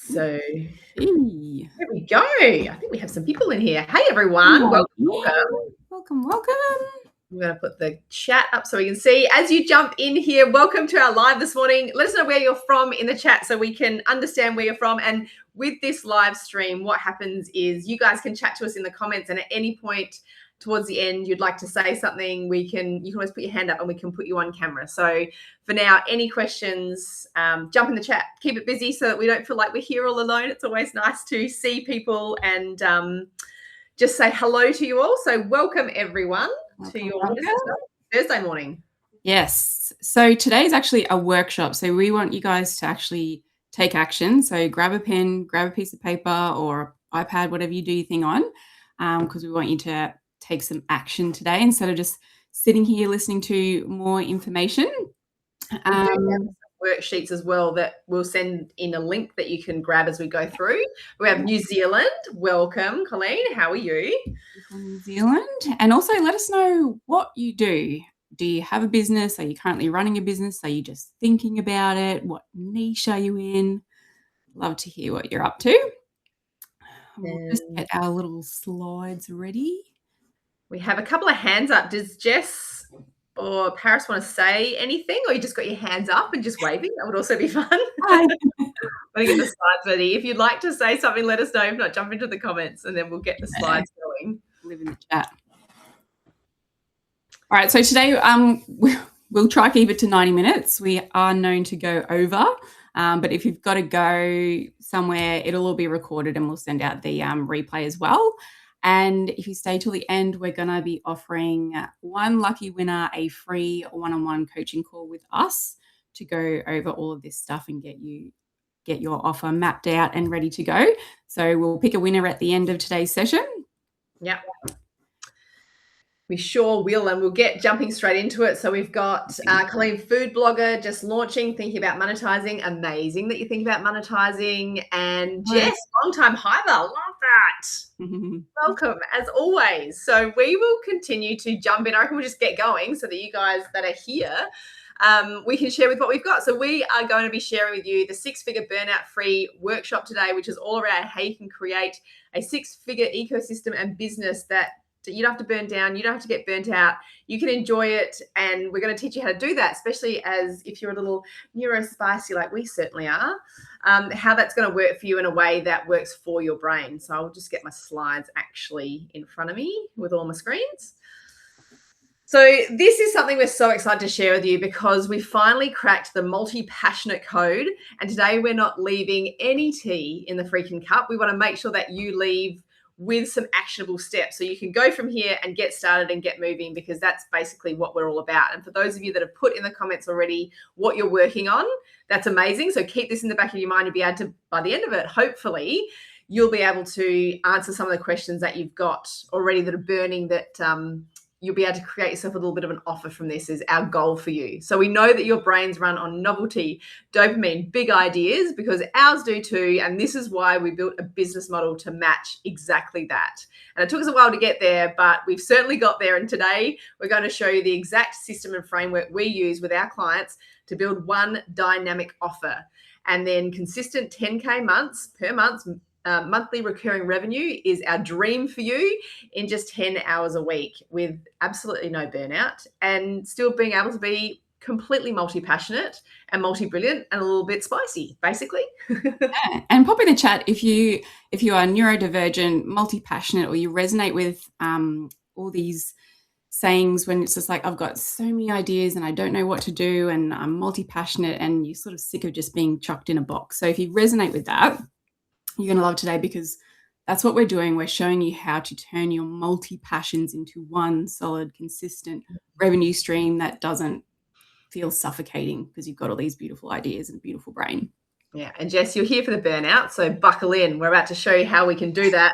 So Hey. here we go. I think we have some people in here. Hey, everyone. Welcome. Welcome. I'm going to put the chat up so we can see. As you jump in here, welcome to our live this morning. Let us know where you're from in the chat so we can understand where you're from. And with this live stream, what happens is you guys can chat to us in the comments, and at any point towards the end you'd like to say something, you can always put your hand up and we can put you on camera. So for now, any questions, jump in the chat. Keep it busy so that we don't feel like we're here all alone. It's always nice to see people and just say hello to you all. So welcome everyone to your Thursday morning. Yes. So today is actually a workshop. So we want you guys to actually take action. So grab a pen, grab a piece of paper or iPad, whatever you do your thing on, because we want you to take some action today instead of just sitting here listening to more information. Worksheets as well that we'll send in a link that you can grab as we go through. We have New Zealand. Welcome, Colleen. How are you? From New Zealand. And also let us know what you do. Do you have a business? Are you currently running a business? Are you just thinking about it? What niche are you in? Love to hear what you're up to. We'll just get our little slides ready. We have a couple of hands up. Does Jess or Paris want to say anything, or you just got your hands up and just waving? That would also be fun. Hi. Let me get the slides ready. If you'd like to say something, let us know. If not, jump into the comments and then we'll get the slides going. Live in the chat. All right, so today we'll try to keep it to 90 minutes. We are known to go over, but if you've got to go somewhere, it'll all be recorded and we'll send out the replay as well. And if you stay till the end, we're going to be offering one lucky winner a free one-on-one coaching call with us to go over all of this stuff and get your offer mapped out and ready to go. So we'll pick a winner at the end of today's session. Yeah. We sure will, and we'll get jumping straight into it. So we've got Colleen, food blogger, just launching, thinking about monetizing. Amazing that you think about monetizing. And Jess, long-time hiver, love that. Welcome, as always. So we will continue to jump in. I reckon we'll just get going so that you guys that are here, we can share with what we've got. So we are going to be sharing with you the 6-figure burnout free workshop today, which is all around how you can create a 6-figure ecosystem and business that you don't have to burn down. You don't have to get burnt out. You can enjoy it. And we're going to teach you how to do that, especially as if you're a little neurospicy like we certainly are, how that's going to work for you in a way that works for your brain. So I'll just get my slides actually in front of me with all my screens. So this is something we're so excited to share with you because we finally cracked the multi-passionate code. And today we're not leaving any tea in the freaking cup. We want to make sure that you leave with some actionable steps so you can go from here and get started and get moving, because that's basically what we're all about. And for those of you that have put in the comments already what you're working on, that's amazing. So keep this in the back of your mind to be able to, by the end of it, hopefully you'll be able to answer some of the questions that you've got already that are burning, that you'll be able to create yourself a little bit of an offer from this is our goal for you. So we know that your brains run on novelty, dopamine, big ideas, because ours do too. And this is why we built a business model to match exactly that. And it took us a while to get there, but we've certainly got there. And today we're going to show you the exact system and framework we use with our clients to build one dynamic offer. And then consistent 10K months per month, monthly recurring revenue is our dream for you in just 10 hours a week with absolutely no burnout and still being able to be completely multi-passionate and multi-brilliant and a little bit spicy, basically. Yeah. And pop in the chat if you are neurodivergent, multi-passionate, or you resonate with all these sayings when it's just like, I've got so many ideas and I don't know what to do and I'm multi-passionate, and you're sort of sick of just being chucked in a box. So if you resonate with that, you're going to love today, because that's what we're doing. We're showing you how to turn your multi-passions into one solid, consistent revenue stream that doesn't feel suffocating because you've got all these beautiful ideas and a beautiful brain. Yeah. And Jess, you're here for the burnout, so buckle in. We're about to show you how we can do that.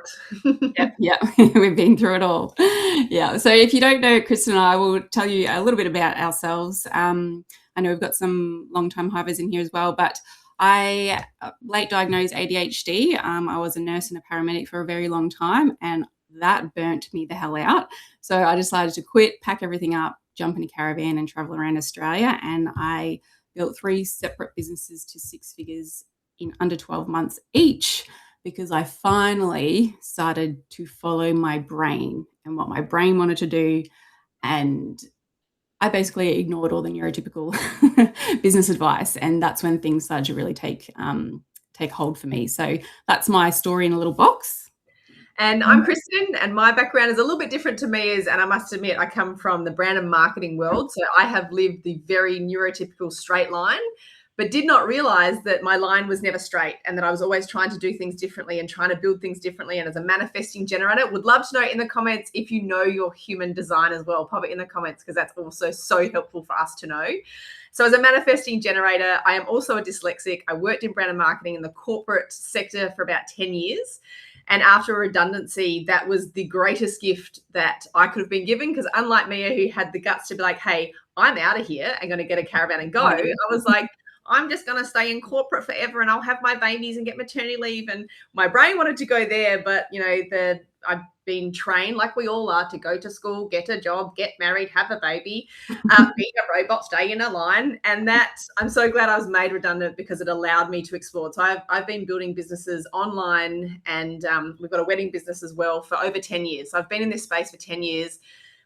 Yeah. We've been through it all. Yeah. So if you don't know Kristen and I, will tell you a little bit about ourselves. I know we've got some long-time hivers in here as well, but I late diagnosed ADHD. I was a nurse and a paramedic for a very long time, and that burnt me the hell out. So I decided to quit, pack everything up, jump in a caravan and travel around Australia. And I built 3 separate businesses to 6 figures in under 12 months each, because I finally started to follow my brain and what my brain wanted to do. And I basically ignored all the neurotypical business advice. And that's when things started to really take hold for me. So that's my story in a little box. And I'm Kristen, and my background is a little bit different to Mia's, and I must admit I come from the brand and marketing world, so I have lived the very neurotypical straight line, but did not realize that my line was never straight and that I was always trying to do things differently and trying to build things differently. And as a manifesting generator, would love to know in the comments if you know your human design as well. Pop it in the comments, because that's also so helpful for us to know. So as a manifesting generator, I am also a dyslexic. I worked in brand and marketing in the corporate sector for about 10 years. And after a redundancy, that was the greatest gift that I could have been given, because unlike Mia, who had the guts to be like, hey, I'm out of here and going to get a caravan and go, I was like, I'm just going to stay in corporate forever and I'll have my babies and get maternity leave. And my brain wanted to go there, but I've been trained, like we all are, to go to school, get a job, get married, have a baby, be a robot, stay in a line. And that, I'm so glad I was made redundant, because it allowed me to explore. So I've been building businesses online, and we've got a wedding business as well for over 10 years. So I've been in this space for 10 years,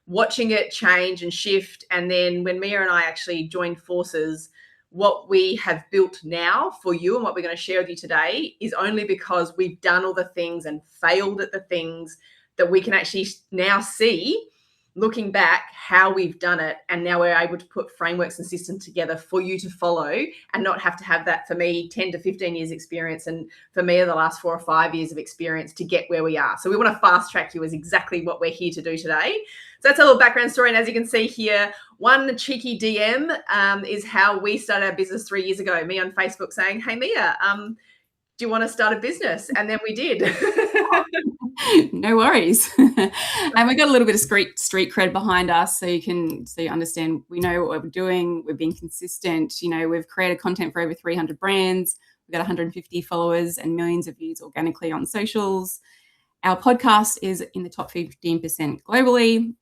watching it change and shift. And then when Mia and I actually joined forces, what we have built now for you and what we're going to share with you today is only because we've done all the things and failed at the things that we can actually now see, looking back, how we've done it. And now we're able to put frameworks and systems together for you to follow and not have to have that, for me, 10 to 15 years experience, and for me, the last 4 or 5 years of experience to get where we are. So we want to fast track you, is exactly what we're here to do today. So that's a little background story. And as you can see here, one cheeky DM is how we started our business 3 years ago. Me on Facebook saying, hey, Mia, do you want to start a business? And then we did. No worries. And we got a little bit of street cred behind us, so you understand we know what we're doing. We've been consistent. We've created content for over 300 brands. We've got 150 followers and millions of views organically on socials. Our podcast is in the top 15% globally.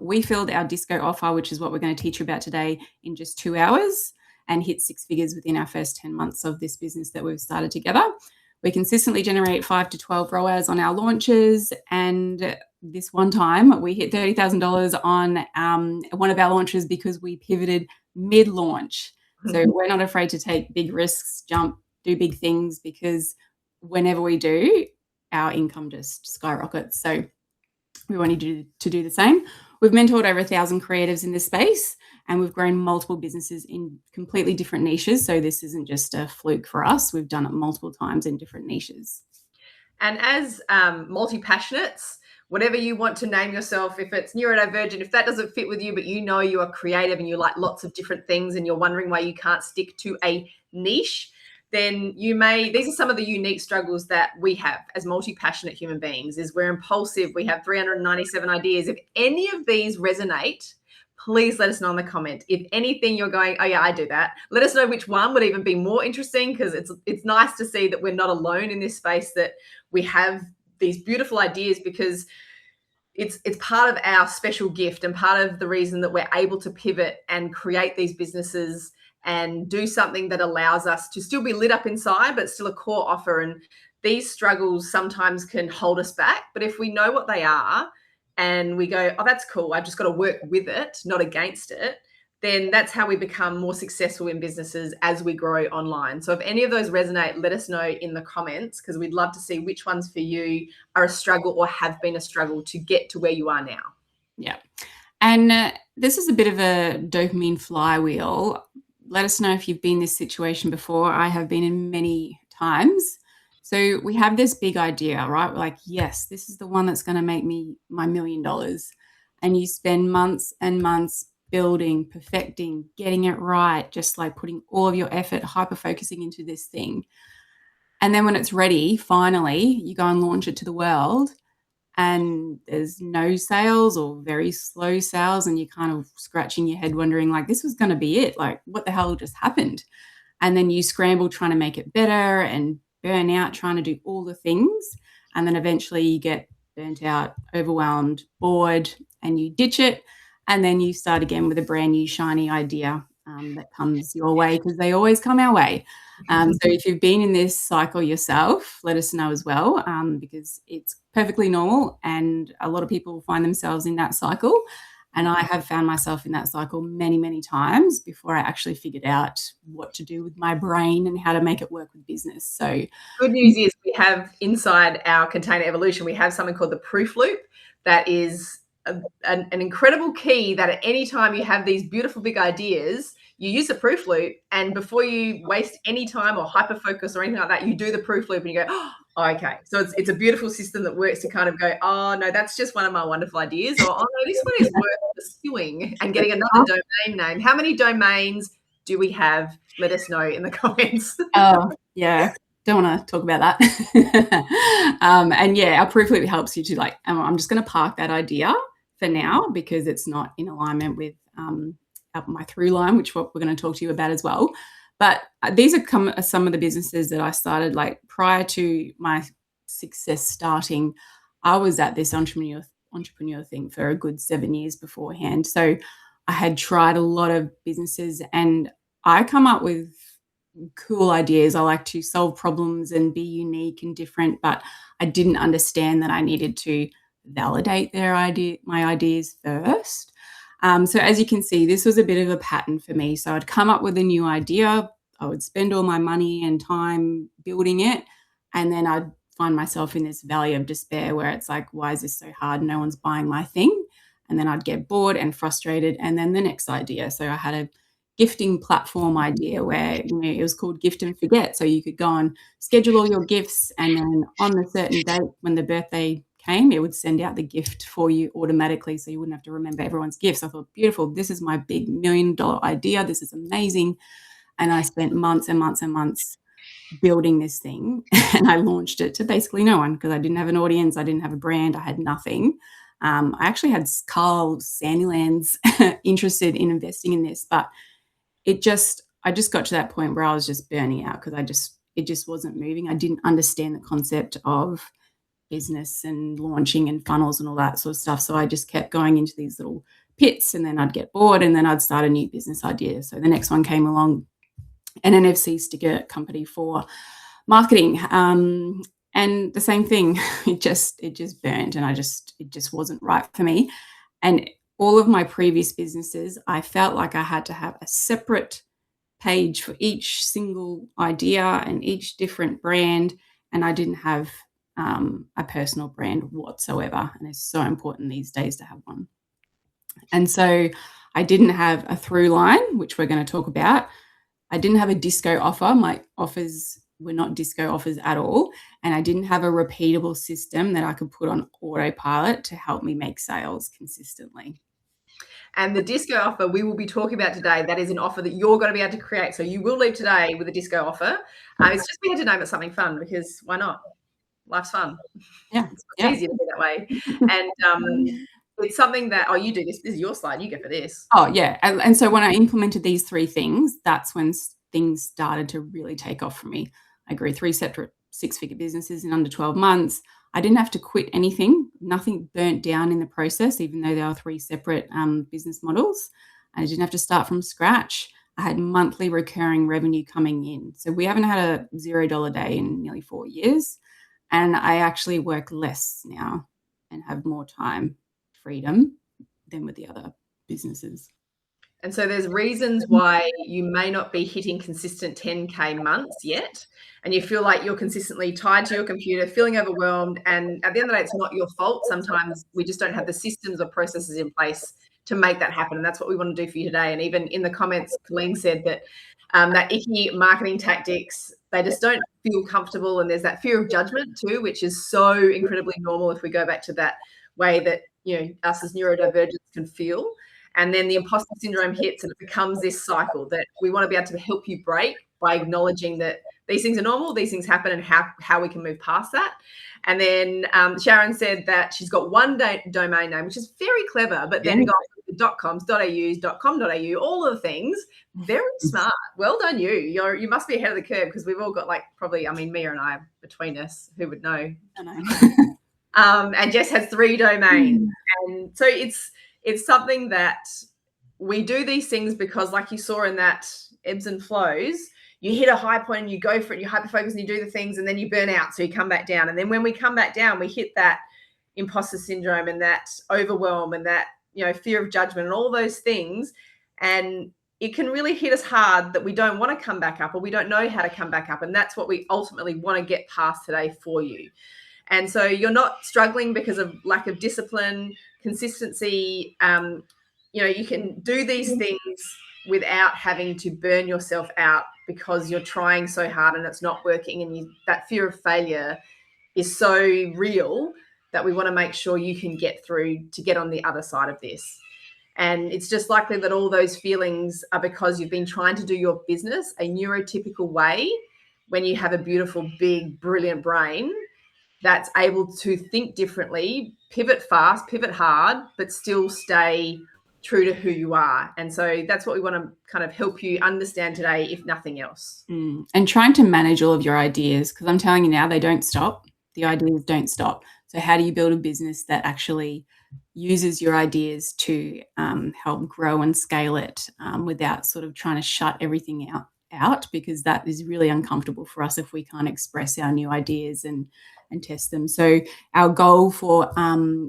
We filled our disco offer, which is what we're going to teach you about today, in just 2 hours, and hit 6 figures within our first 10 months of this business that we've started together. We consistently generate 5 to 12 ROAS on our launches. And this one time we hit $30,000 on one of our launches because we pivoted mid-launch. So we're not afraid to take big risks, jump, do big things, because whenever we do, our income just skyrockets. So we want you to do the same. We've mentored over 1,000 creatives in this space, and we've grown multiple businesses in completely different niches. So this isn't just a fluke for us. We've done it multiple times in different niches. And as multi-passionates, whatever you want to name yourself, if it's neurodivergent, if that doesn't fit with you, but you know you are creative and you like lots of different things and you're wondering why you can't stick to a niche, then these are some of the unique struggles that we have as multi-passionate human beings. Is we're impulsive, we have 397 ideas. If any of these resonate, please let us know in the comment. If anything you're going, oh yeah, I do that, let us know which one would even be more interesting, because it's nice to see that we're not alone in this space, that we have these beautiful ideas, because it's part of our special gift and part of the reason that we're able to pivot and create these businesses and do something that allows us to still be lit up inside, but still a core offer. And these struggles sometimes can hold us back. But if we know what they are and we go, oh, that's cool, I just got to work with it, not against it, then that's how we become more successful in businesses as we grow online. So if any of those resonate, let us know in the comments, because we'd love to see which ones for you are a struggle or have been a struggle to get to where you are now. Yeah. And this is a bit of a dopamine flywheel. Let us know if you've been in this situation before. I have been in many times. So we have this big idea, right? We're like, yes, this is the one that's going to make me my $1 million. And you spend months and months building, perfecting, getting it right, just like putting all of your effort, hyper-focusing into this thing. And then when it's ready, finally, you go and launch it to the world, and there's no sales or very slow sales, and you're kind of scratching your head wondering, like, this was going to be it. Like, what the hell just happened? And then you scramble trying to make it better and burn out trying to do all the things. And then eventually you get burnt out, overwhelmed, bored, and you ditch it. And then you start again with a brand new shiny idea. that comes your way, because they always come our way. So if you've been in this cycle yourself, let us know as well, because it's perfectly normal, and a lot of people find themselves in that cycle. And I have found myself in that cycle many, many times before I actually figured out what to do with my brain and how to make it work with business. So good news is we have inside our container evolution, we have something called the proof loop that is an incredible key that at any time you have these beautiful big ideas, you use the proof loop, and before you waste any time or hyper focus or anything like that, you do the proof loop and you go, oh, okay. So it's a beautiful system that works to kind of go, oh no, that's just one of my wonderful ideas, or oh no, this one is worth pursuing and getting another domain name. How many domains do we have? Let us know in the comments. Oh, yeah. Don't want to talk about that. And yeah, our proof loop helps you to like, I'm just going to park that idea for now because it's not in alignment with my through line, which what we're going to talk to you about as well. But these are some of the businesses that I started like prior to my success starting. I was at this entrepreneur thing for a good 7 years beforehand. So I had tried a lot of businesses, and I come up with cool ideas. I like to solve problems and be unique and different, but I didn't understand that I needed to validate my ideas first. So as you can see, this was a bit of a pattern for me. So I'd come up with a new idea, I would spend all my money and time building it, and then I'd find myself in this valley of despair where it's like, why is this so hard? No one's buying my thing. And then I'd get bored and frustrated, and then the next idea. So I had a gifting platform idea where it was called Gift and Forget. So you could go and schedule all your gifts, and then on a certain date when the birthday came, it would send out the gift for you automatically, so you wouldn't have to remember everyone's gifts. I thought, beautiful, this is my big $1 million idea. This is amazing. And I spent months and months and months building this thing, and I launched it to basically no one because I didn't have an audience, I didn't have a brand, I had nothing. I actually had Carl Sandilands interested in investing in this, but I just got to that point where I was just burning out because it just wasn't moving. I didn't understand the concept of business and launching and funnels and all that sort of stuff. So I just kept going into these little pits, and then I'd get bored, and then I'd start a new business idea. So the next one came along, an NFC sticker company for marketing. And the same thing, it just burned, and it just wasn't right for me. And all of my previous businesses, I felt like I had to have a separate page for each single idea and each different brand, and I didn't have a personal brand whatsoever. And it's so important these days to have one. And so I didn't have a through line, which we're going to talk about. I didn't have a disco offer. My offers were not disco offers at all. And I didn't have a repeatable system that I could put on autopilot to help me make sales consistently. And the disco offer we will be talking about today, that is an offer that you're going to be able to create. So you will leave today with a disco offer. It's just we had to name it something fun because why not? Life's fun. Yeah. It's easier to be that way. And it's something that, you do this. This is your slide. You go for this. Oh, yeah. And so when I implemented these 3 things, that's when things started to really take off for me. I grew 3 separate 6-figure businesses in under 12 months. I didn't have to quit anything. Nothing burnt down in the process, even though there are 3 separate business models. I didn't have to start from scratch. I had monthly recurring revenue coming in. So we haven't had a $0 day in nearly 4 years. And I actually work less now and have more time freedom than with the other businesses. And so there's reasons why you may not be hitting consistent 10K months yet, and you feel like you're consistently tied to your computer, feeling overwhelmed. And at the end of the day, it's not your fault. Sometimes we just don't have the systems or processes in place to make that happen. And that's what we want to do for you today. And even in the comments, Colleen said that that icky marketing tactics, they just don't feel comfortable. And there's that fear of judgment too, which is so incredibly normal if we go back to that way that, us as neurodivergents can feel. And then the imposter syndrome hits, and it becomes this cycle that we want to be able to help you break by acknowledging that these things are normal, these things happen, and how we can move past that. And then Sharon said that she's got one domain name, which is very clever, but then got .coms, .aus, .com.au, all of the things. Very smart. Well done, you. You must be ahead of the curve because we've all got probably, Mia and I between us, who would know? I know. And Jess has 3 domains. And so it's something that we do these things because, like you saw in that ebbs and flows, you hit a high point and you go for it, you hyper-focus and you do the things, and then you burn out, so you come back down. And then when we come back down, we hit that imposter syndrome and that overwhelm and that, fear of judgment and all those things. And it can really hit us hard that we don't want to come back up, or we don't know how to come back up. And that's what we ultimately want to get past today for you. And so you're not struggling because of lack of discipline, consistency. You can do these things without having to burn yourself out because you're trying so hard and it's not working. And that fear of failure is so real that we want to make sure you can get through to get on the other side of this. And it's just likely that all those feelings are because you've been trying to do your business a neurotypical way, when you have a beautiful, big, brilliant brain that's able to think differently, pivot fast, pivot hard, but still stay true to who you are. And so that's what we want to kind of help you understand today, if nothing else. And trying to manage all of your ideas, because I'm telling you now, they don't stop. The ideas don't stop. So how do you build a business that actually uses your ideas to help grow and scale it without sort of trying to shut everything out, because that is really uncomfortable for us if we can't express our new ideas and test them. So our goal for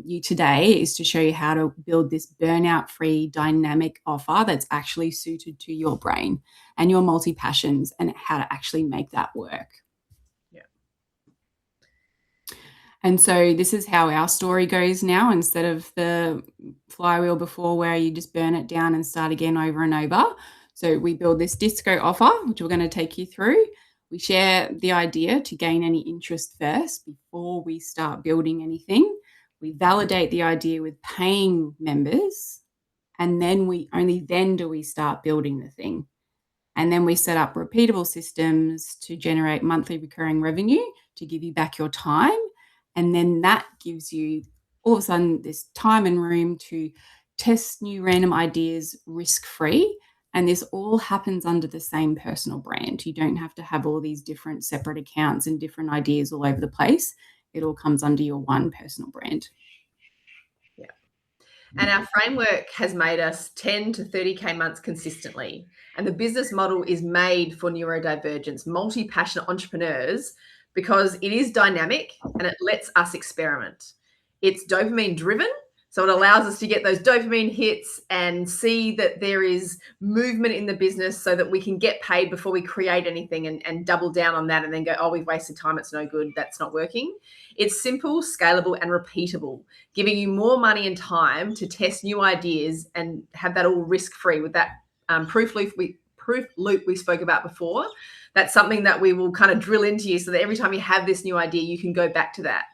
you today is to show you how to build this burnout-free dynamic offer that's actually suited to your brain and your multi-passions, and how to actually make that work. And so this is how our story goes now, instead of the flywheel before where you just burn it down and start again over and over. So we build this disco offer, which we're going to take you through. We share the idea to gain any interest first before we start building anything. We validate the idea with paying members, and then only then do we start building the thing. And then we set up repeatable systems to generate monthly recurring revenue to give you back your time. And then that gives you all of a sudden this time and room to test new random ideas risk-free. And this all happens under the same personal brand. You don't have to have all these different separate accounts and different ideas all over the place. It all comes under your one personal brand. Yeah. And our framework has made us 10 to 30K months consistently. And the business model is made for neurodivergence, multi-passionate entrepreneurs, because it is dynamic and it lets us experiment. It's dopamine driven, so it allows us to get those dopamine hits and see that there is movement in the business so that we can get paid before we create anything and double down on that and then go, oh, we've wasted time, it's no good, that's not working. It's simple, scalable, and repeatable, giving you more money and time to test new ideas and have that all risk-free with that proof loop we spoke about before. That's something that we will kind of drill into you so that every time you have this new idea, you can go back to that.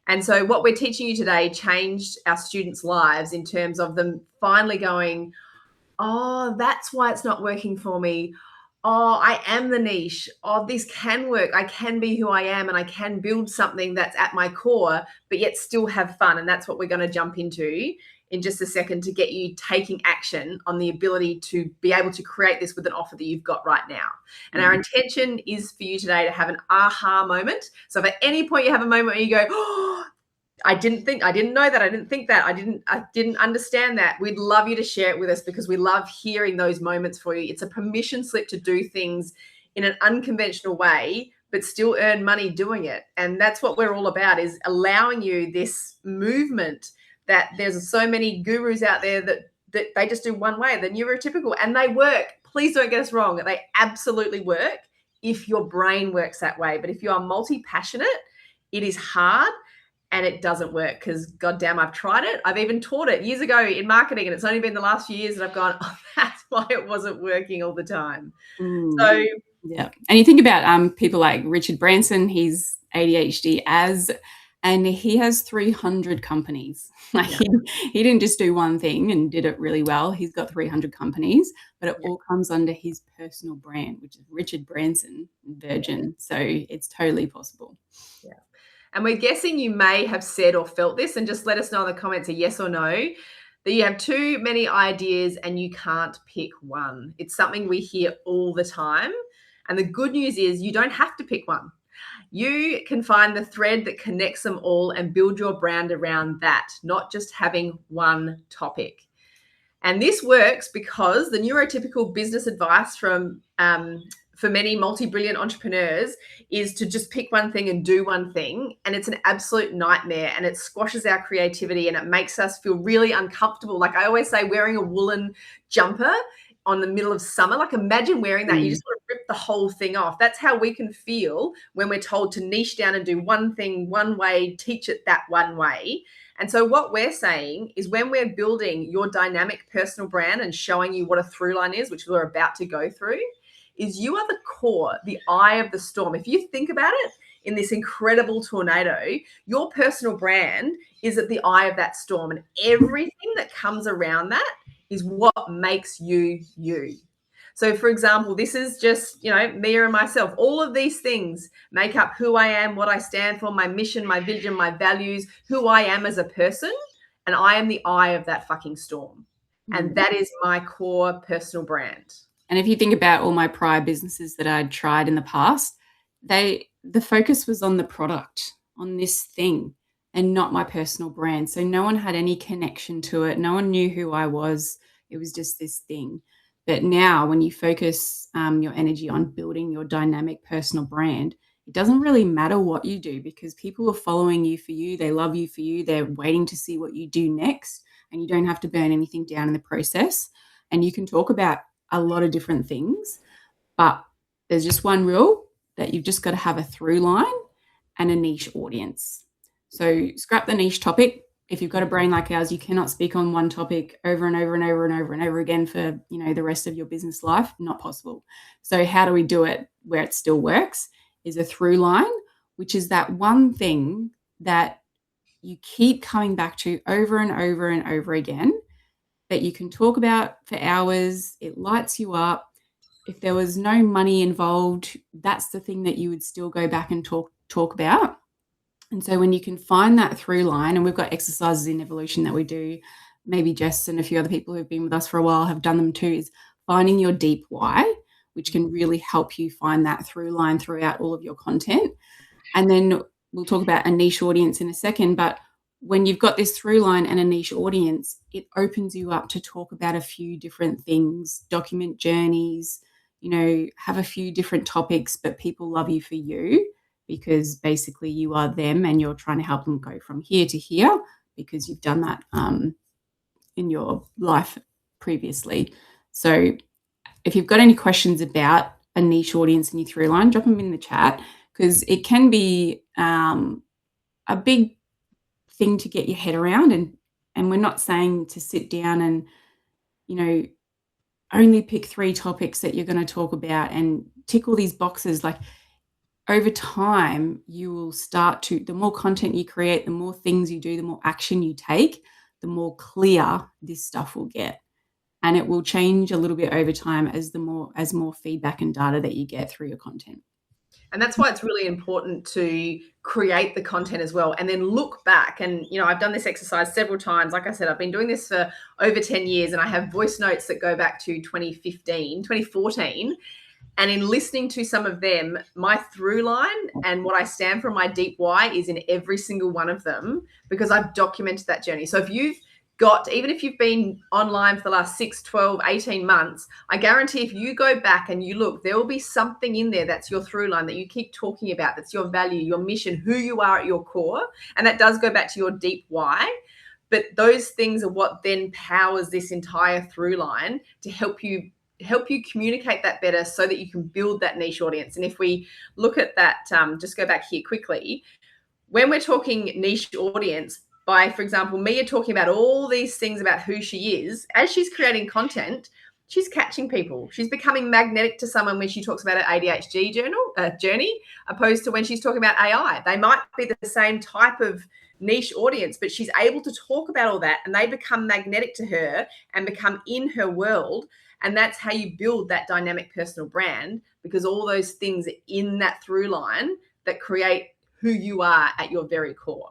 And so what we're teaching you today changed our students' lives in terms of them finally going, oh, that's why it's not working for me. Oh, I am the niche. Oh, this can work. I can be who I am and I can build something that's at my core, but yet still have fun. And that's what we're going to jump into in just a second to get you taking action on the ability to be able to create this with an offer that you've got right now. And our intention is for you today to have an aha moment. So if at any point you have a moment where you go, oh, I didn't know that, I didn't think that, I didn't understand that, we'd love you to share it with us, because we love hearing those moments for you. It's a permission slip to do things in an unconventional way, but still earn money doing it. And that's what we're all about, is allowing you this movement that there's so many gurus out there that they just do one way, the neurotypical, and they work. Please don't get us wrong. They absolutely work if your brain works that way. But if you are multi-passionate, it is hard and it doesn't work, because goddamn, I've tried it. I've even taught it years ago in marketing, and it's only been the last few years that I've gone, oh, that's why it wasn't working all the time. So yeah. And you think about people like Richard Branson, he's ADHD and he has 300 companies. Like he didn't just do one thing and did it really well. He's got 300 companies, but it all comes under his personal brand, which is Richard Branson Virgin. So it's totally possible. Yeah. And we're guessing you may have said or felt this, and just let us know in the comments a yes or no, that you have too many ideas and you can't pick one. It's something we hear all the time. And the good news is you don't have to pick one. You can find the thread that connects them all and build your brand around that, not just having one topic. And this works because the neurotypical business advice from for many multi-brilliant entrepreneurs is to just pick one thing and do one thing. And it's an absolute nightmare, and it squashes our creativity, and it makes us feel really uncomfortable. Like I always say, wearing a woolen jumper on the middle of summer, like imagine wearing that. You just want to rip the whole thing off. That's how we can feel when we're told to niche down and do one thing one way, teach it that one way. And so what we're saying is, when we're building your dynamic personal brand and showing you what a through line is, which we're about to go through, is you are the core, the eye of the storm. If you think about it, in this incredible tornado, your personal brand is at the eye of that storm, and everything that comes around that is what makes you you. So for example, this is just, Mia and myself. All of these things make up who I am, what I stand for, my mission, my vision, my values, who I am as a person. And I am the eye of that fucking storm. And that is my core personal brand. And if you think about all my prior businesses that I'd tried in the past, the focus was on the product, on this thing, and not my personal brand. So no one had any connection to it. No one knew who I was. It was just this thing. But now when you focus your energy on building your dynamic personal brand, it doesn't really matter what you do, because people are following you for you. They love you for you. They're waiting to see what you do next, and you don't have to burn anything down in the process. And you can talk about a lot of different things, but there's just one rule, that you've just got to have a through line and a niche audience. So scrap the niche topic. If you've got a brain like ours, you cannot speak on one topic over and over and over and over and over again for, the rest of your business life. Not possible. So how do we do it where it still works? Is a through line, which is that one thing that you keep coming back to over and over and over again, that you can talk about for hours. It lights you up. If there was no money involved, that's the thing that you would still go back and talk about. And so when you can find that through line, and we've got exercises in Evolution that we do, maybe Jess and a few other people who've been with us for a while have done them too, is finding your deep why, which can really help you find that through line throughout all of your content. And then we'll talk about a niche audience in a second, but when you've got this through line and a niche audience, it opens you up to talk about a few different things, document journeys, have a few different topics, but people love you for you, because basically you are them and you're trying to help them go from here to here, because you've done that in your life previously. So if you've got any questions about a niche audience and your through line, drop them in the chat, because it can be a big thing to get your head around. And we're not saying to sit down and, only pick 3 topics that you're going to talk about and tick all these boxes. Like, over time, you will start to, the more content you create, the more things you do, the more action you take, the more clear this stuff will get. And it will change a little bit over time as more feedback and data that you get through your content. And that's why it's really important to create the content as well, and then look back. And, I've done this exercise several times. Like I said, I've been doing this for over 10 years, and I have voice notes that go back to 2014. And in listening to some of them, my through line and what I stand for, my deep why, is in every single one of them, because I've documented that journey. So even if you've been online for the last 6, 12, 18 months, I guarantee if you go back and you look, there will be something in there that's your through line that you keep talking about, that's your value, your mission, who you are at your core. And that does go back to your deep why. But those things are what then powers this entire through line to help you communicate that better, so that you can build that niche audience. And if we look at that, just go back here quickly, when we're talking niche audience, by, for example, Mia talking about all these things about who she is, as she's creating content, she's catching people. She's becoming magnetic to someone when she talks about her ADHD journey, opposed to when she's talking about AI. They might be the same type of niche audience, but she's able to talk about all that, and they become magnetic to her and become in her world. And that's how you build that dynamic personal brand, because all those things are in that through line that create who you are at your very core.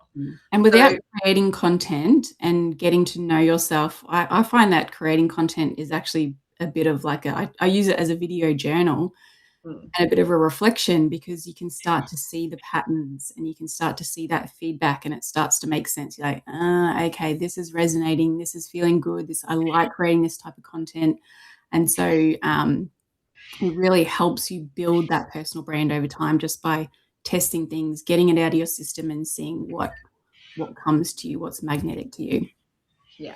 And without creating content and getting to know yourself, I find that creating content is actually a bit of like I use it as a video journal. Mm. and a bit of a reflection, because you can start to see the patterns and you can start to see that feedback, and it starts to make sense. You're like, okay, this is resonating. This is feeling good. I like creating this type of content. And so it really helps you build that personal brand over time just by testing things, getting it out of your system and seeing what comes to you, what's magnetic to you. Yeah.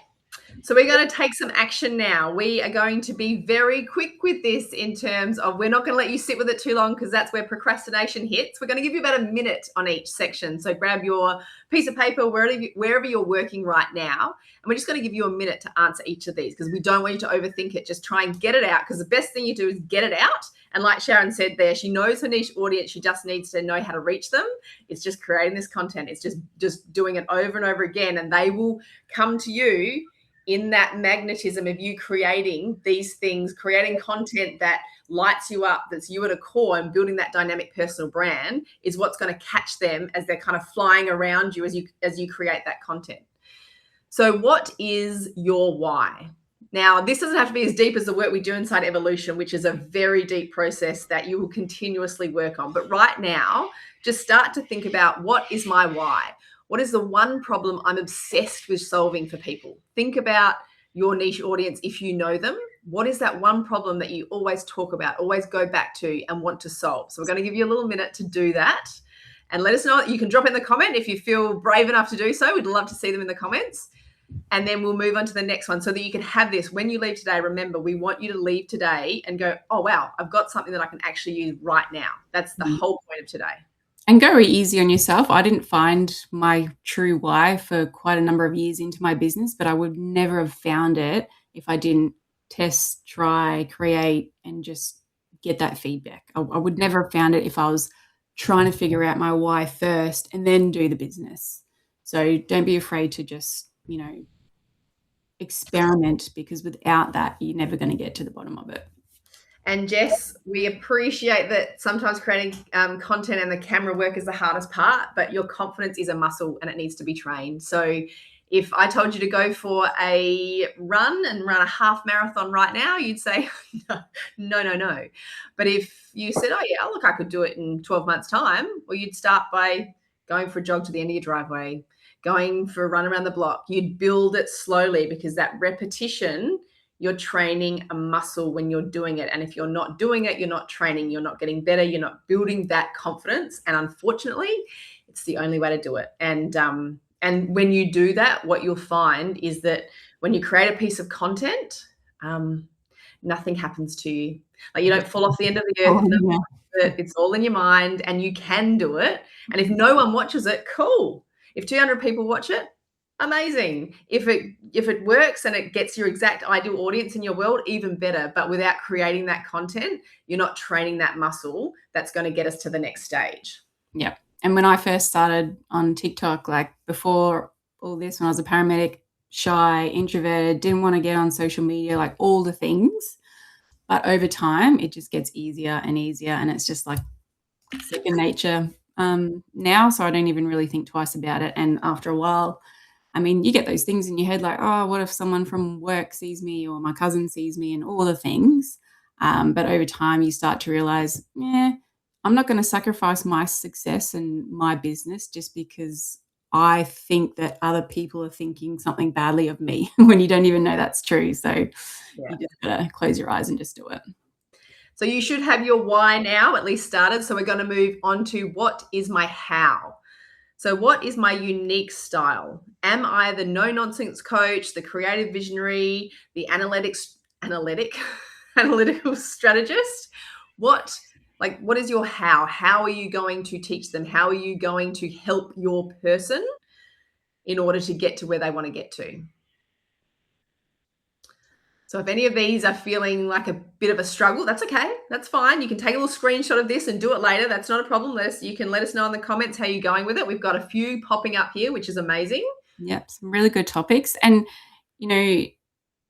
So we're going to take some action now. We are going to be very quick with this in terms of, we're not going to let you sit with it too long, because that's where procrastination hits. We're going to give you about a minute on each section. So grab your piece of paper wherever you're working right now. And we're just going to give you a minute to answer each of these, because we don't want you to overthink it. Just try and get it out, because the best thing you do is get it out. And like Sharon said there, she knows her niche audience. She just needs to know how to reach them. It's just creating this content. It's just doing it over and over again. And they will come to you in that magnetism of you creating these things, creating content that lights you up, that's you at a core, and building that dynamic personal brand is what's going to catch them as they're kind of flying around you as you create that content. So what is your why? Now, this doesn't have to be as deep as the work we do inside Evolution, which is a very deep process that you will continuously work on. But right now, just start to think about, what is my why? What is the one problem I'm obsessed with solving for people? Think about your niche audience if you know them. What is that one problem that you always talk about, always go back to and want to solve? So we're going to give you a little minute to do that. And let us know. You can drop in the comment if you feel brave enough to do so. We'd love to see them in the comments. And then we'll move on to the next one, so that you can have this when you leave today. Remember, we want you to leave today and go, oh, wow, I've got something that I can actually use right now. That's the whole point of today. And go easy on yourself. I didn't find my true why for quite a number of years into my business, but I would never have found it if I didn't test, try, create, and just get that feedback. I would never have found it if I was trying to figure out my why first and then do the business. So don't be afraid to just, experiment, because without that, you're never going to get to the bottom of it. And Jess, we appreciate that sometimes creating content and the camera work is the hardest part, but your confidence is a muscle and it needs to be trained. So if I told you to go for a run and run a half marathon right now, you'd say, no. But if you said, oh yeah, look, I could do it in 12 months time, well, you'd start by going for a jog to the end of your driveway, going for a run around the block. You'd build it slowly, because that repetition, you're training a muscle when you're doing it. And if you're not doing it, you're not training, you're not getting better, you're not building that confidence. And unfortunately, it's the only way to do it. And when you do that, what you'll find is that when you create a piece of content, nothing happens to you. Like, you don't fall off the end of the earth. It's all in your mind, and you can do it. And if no one watches it, cool. If 200 people watch it, amazing. If it works and it gets your exact ideal audience in your world, even better. But without creating that content, you're not training that muscle that's going to get us to the next stage. Yeah. And when I first started on TikTok, like before all this, when I was a paramedic, shy, introverted, didn't want to get on social media, like all the things. But over time, it just gets easier and easier. And it's just like second nature now. So I don't even really think twice about it. And after a while, I mean, you get those things in your head like, oh, what if someone from work sees me, or my cousin sees me, and all the things. But over time, you start to realize, I'm not going to sacrifice my success and my business just because I think that other people are thinking something badly of me when you don't even know that's true. So you just got to close your eyes and just do it. So you should have your why now at least started. So we're going to move on to, what is my how? So what is my unique style? Am I the no-nonsense coach, the creative visionary, the analytical strategist? What is your how? How are you going to teach them? How are you going to help your person in order to get to where they want to get to? So if any of these are feeling like a bit of a struggle, that's okay. That's fine. You can take a little screenshot of this and do it later. That's not a problem. You can let us know in the comments how you're going with it. We've got a few popping up here, which is amazing. Yep, some really good topics. And,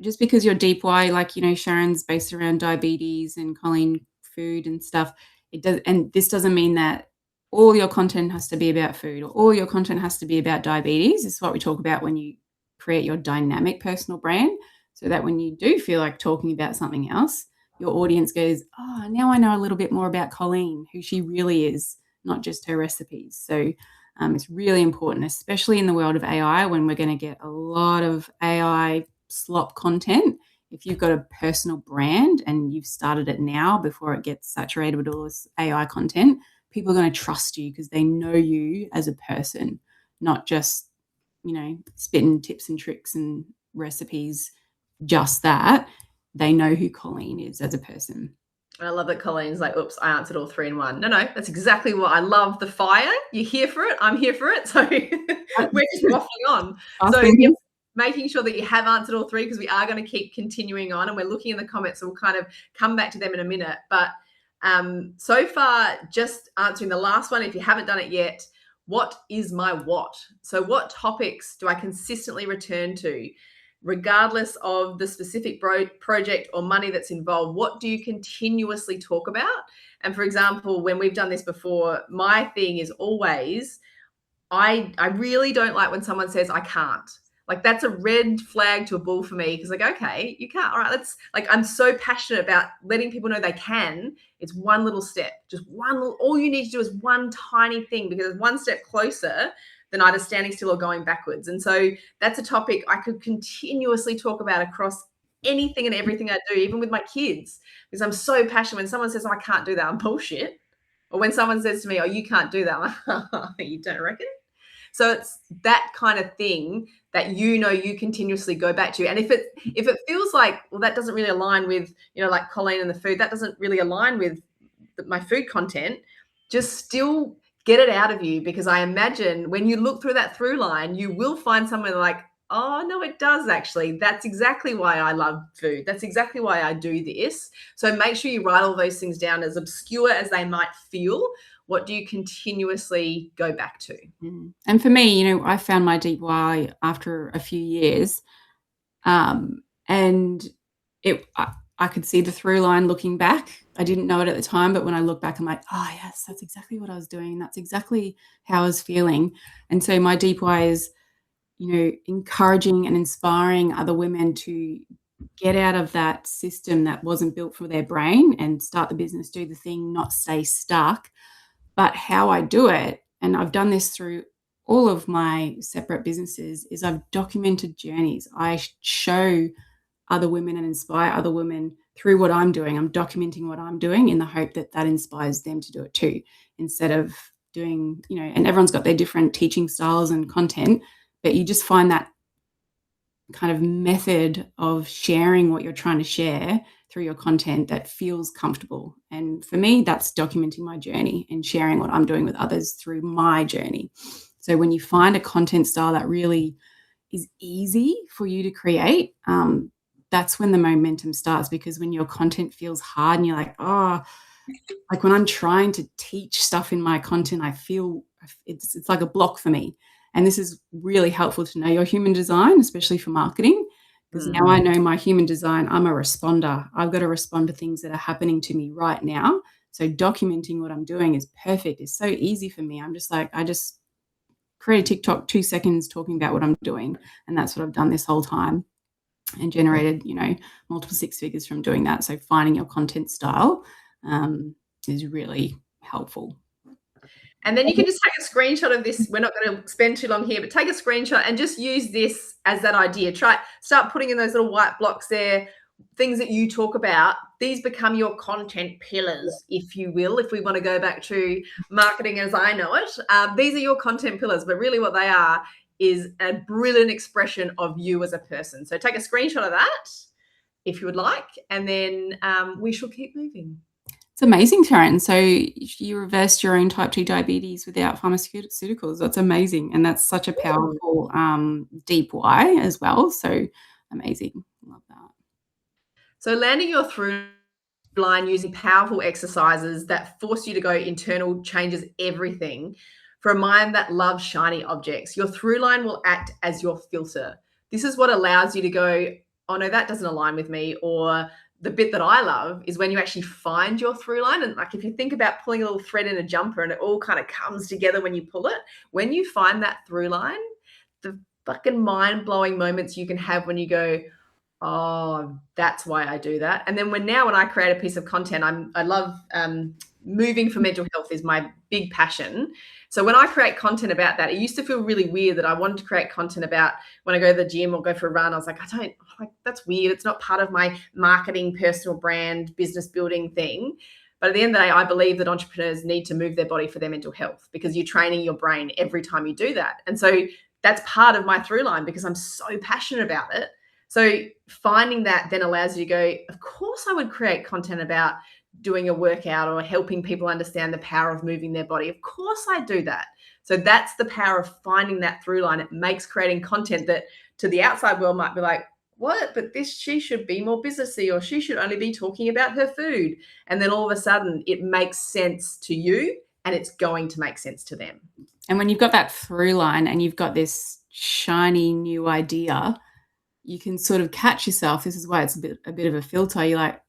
just because you're deep why, like, Sharon's based around diabetes and Colleen food and stuff, this doesn't mean that all your content has to be about food or all your content has to be about diabetes. This is what we talk about when you create your dynamic personal brand, so that when you do feel like talking about something else, your audience goes, oh, now I know a little bit more about Colleen, who she really is, not just her recipes. So it's really important, especially in the world of AI, when we're going to get a lot of AI slop content. If you've got a personal brand and you've started it now before it gets saturated with all this AI content, people are going to trust you because they know you as a person, not just, spitting tips and tricks and recipes, just that. They know who Colleen is as a person. I love that Colleen's like, oops, I answered all 3 in 1. No, that's exactly what I love. The fire. You're here for it. I'm here for it. So we're just waffling on. So making sure that you have answered all 3, because we are going to keep continuing on, and we're looking in the comments, so we'll kind of come back to them in a minute. But so far, just answering the last one, if you haven't done it yet, what is my what? So what topics do I consistently return to? Regardless of the specific project or money that's involved, what do you continuously talk about? And for example, when we've done this before, my thing is always, I really don't like when someone says I can't. Like, that's a red flag to a bull for me, because like, okay, you can't. All right, that's like, I'm so passionate about letting people know they can. It's one little step, just one little, all you need to do is one tiny thing, because one step closer than either standing still or going backwards. And so that's a topic I could continuously talk about across anything and everything I do, even with my kids, because I'm so passionate. When someone says, oh, I can't do that, I'm bullshit. Or when someone says to me, oh, you can't do that, I'm like, you don't reckon? So it's that kind of thing that you continuously go back to. And if it feels like, well, that doesn't really align with, like Colleen and the food, that doesn't really align with my food content, just still get it out of you, because I imagine when you look through that through line, you will find somewhere like, oh, no, it does actually. That's exactly why I love food. That's exactly why I do this. So make sure you write all those things down, as obscure as they might feel. What do you continuously go back to? And for me, I found my deep why after a few years. And I could see the through line looking back. I didn't know it at the time, but when I look back, I'm like, oh, yes, that's exactly what I was doing. That's exactly how I was feeling. And so my deep why is, encouraging and inspiring other women to get out of that system that wasn't built for their brain and start the business, do the thing, not stay stuck. But how I do it, and I've done this through all of my separate businesses, is I've documented journeys. I show other women and inspire other women through what I'm doing. I'm documenting what I'm doing in the hope that that inspires them to do it too, instead of doing, and everyone's got their different teaching styles and content, but you just find that kind of method of sharing what you're trying to share through your content that feels comfortable. And for me, that's documenting my journey and sharing what I'm doing with others through my journey. So when you find a content style that really is easy for you to create, that's when the momentum starts. Because when your content feels hard and you're like, oh, like when I'm trying to teach stuff in my content, I feel it's like a block for me. And this is really helpful to know your human design, especially for marketing, because now I know my human design. I'm a responder. I've got to respond to things that are happening to me right now. So documenting what I'm doing is perfect. It's so easy for me. I'm just like, I just create a TikTok, 2 seconds talking about what I'm doing. And that's what I've done this whole time, and generated, multiple 6 figures from doing that. So finding your content style is really helpful. And then you can just take a screenshot of this. We're not going to spend too long here, but take a screenshot and just use this as that idea. Start putting in those little white blocks there, things that you talk about. These become your content pillars, if you will, if we want to go back to marketing as I know it. These are your content pillars, but really what they are is a brilliant expression of you as a person. So take a screenshot of that if you would like, and then we shall keep moving. It's amazing, Taryn. So you reversed your own type 2 diabetes without pharmaceuticals. That's amazing. And that's such a powerful deep why as well. So amazing. Love that. So landing your through line using powerful exercises that force you to go internal changes everything. For a mind that loves shiny objects, your through line will act as your filter. This is what allows you to go, oh no, that doesn't align with me. Or the bit that I love is when you actually find your through line. And like, if you think about pulling a little thread in a jumper and it all kind of comes together when you pull it, when you find that through line, the fucking mind-blowing moments you can have when you go, Oh, that's why I do that. And then when I create a piece of content, I love moving for mental health is my big passion. So when I create content about that, it used to feel really weird that I wanted to create content about when I go to the gym or go for a run. I was like, that's weird. It's not part of my marketing, personal brand, business building thing. But at the end of the day, I believe that entrepreneurs need to move their body for their mental health because you're training your brain every time you do that. And so that's part of my through line because I'm so passionate about it. So finding that then allows you to go, of course I would create content about doing a workout or helping people understand the power of moving their body. Of course I do that. So that's the power of finding that through line. It makes creating content that to the outside world might be like, what? But she should be more businessy, or she should only be talking about her food. And then all of a sudden it makes sense to you and it's going to make sense to them. And when you've got that through line and you've got this shiny new idea, you can sort of catch yourself. This is why it's a bit of a filter. You're like,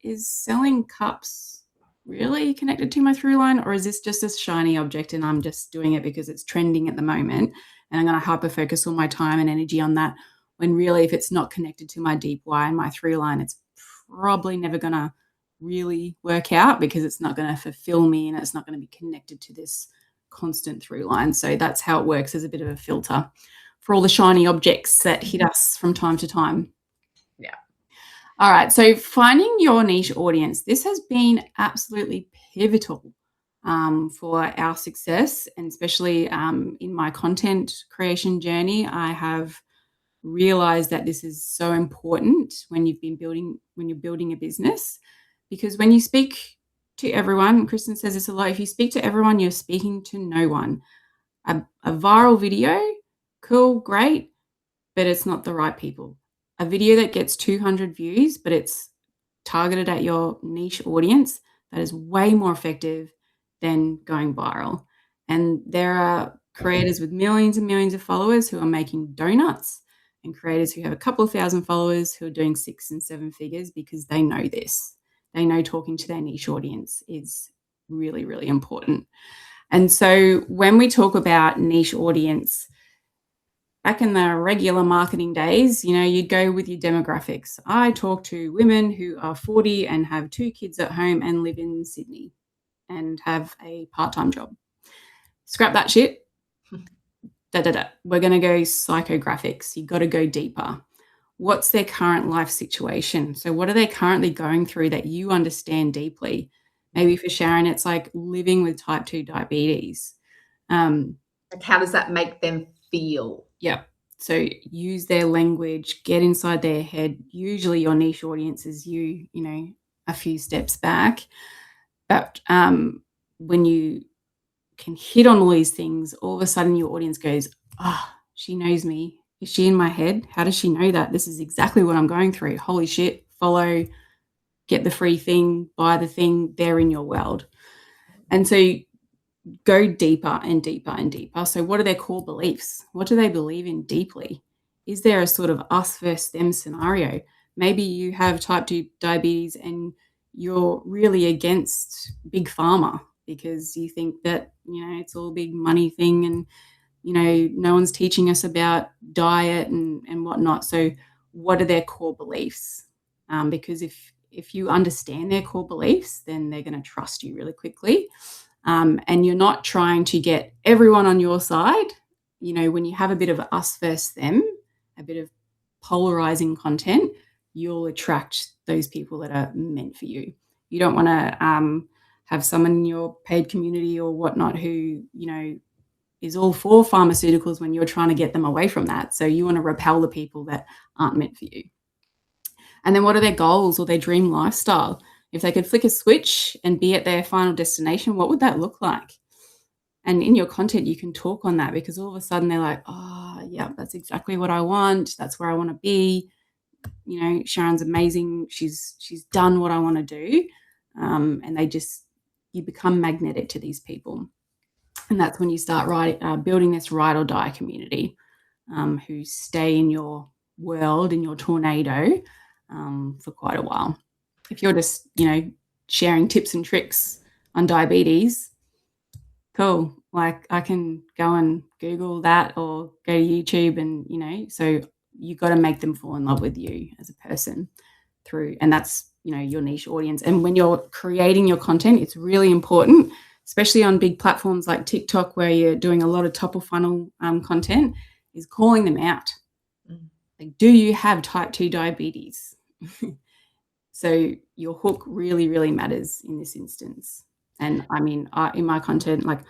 is selling cups really connected to my through line, or is this just a shiny object and I'm just doing it because it's trending at the moment and I'm going to hyper focus all my time and energy on that, when really if it's not connected to my deep why and my through line, it's probably never going to really work out because it's not going to fulfill me and it's not going to be connected to this constant through line. So that's how it works, as a bit of a filter for all the shiny objects that hit us from time to time. Yeah. All right. So finding your niche audience, this has been absolutely pivotal for our success, and especially in my content creation journey. I have realized that this is so important when you're building a business, because when you speak to everyone, Kristen says this a lot, if you speak to everyone, you're speaking to no one. A viral video, cool, great, but it's not the right people. A video that gets 200 views, but it's targeted at your niche audience, that is way more effective than going viral. And there are creators with millions and millions of followers who are making donuts, and creators who have a couple of thousand followers who are doing 6 and 7 figures because they know this. They know talking to their niche audience is really, really important. And so when we talk about niche audience, back in the regular marketing days, you'd go with your demographics. I talk to women who are 40 and have 2 kids at home and live in Sydney and have a part-time job. Scrap that shit. We're going to go psychographics. You've got to go deeper. What's their current life situation? So what are they currently going through that you understand deeply? Maybe for Sharon, it's like living with type 2 diabetes. Like, how does that make them feel? Yeah. So use their language, get inside their head. Usually your niche audience is a few steps back. But when you can hit on all these things, all of a sudden your audience goes, she knows me. Is she in my head? How does she know that? This is exactly what I'm going through. Holy shit, follow, get the free thing, buy the thing. They're in your world. And so go deeper and deeper and deeper. So what are their core beliefs? What do they believe in deeply? Is there a sort of us versus them scenario? Maybe you have type 2 diabetes and you're really against big pharma because you think that, it's all a big money thing and, no one's teaching us about diet and whatnot. So what are their core beliefs? Because if you understand their core beliefs, then they're going to trust you really quickly. And you're not trying to get everyone on your side. When you have a bit of us versus them, a bit of polarizing content, you'll attract those people that are meant for you. You don't want to have someone in your paid community or whatnot who, is all for pharmaceuticals when you're trying to get them away from that. So you want to repel the people that aren't meant for you. And then what are their goals or their dream lifestyle? If they could flick a switch and be at their final destination, what would that look like? And in your content, you can talk on that because all of a sudden they're like, yeah, that's exactly what I want. That's where I want to be. Sharon's amazing. She's done what I want to do. And you become magnetic to these people. And that's when you start building this ride or die community who stay in your world, in your tornado for quite a while. If you're just, sharing tips and tricks on diabetes, cool. Like I can go and Google that or go to YouTube and, so you got to make them fall in love with you as a person through, and that's, you know, your niche audience. And when you're creating your content, it's really important, especially on big platforms like TikTok, where you're doing a lot of top of funnel content, is calling them out. Like, do you have type 2 diabetes? So your hook really, really matters in this instance. And I mean, in my content, like,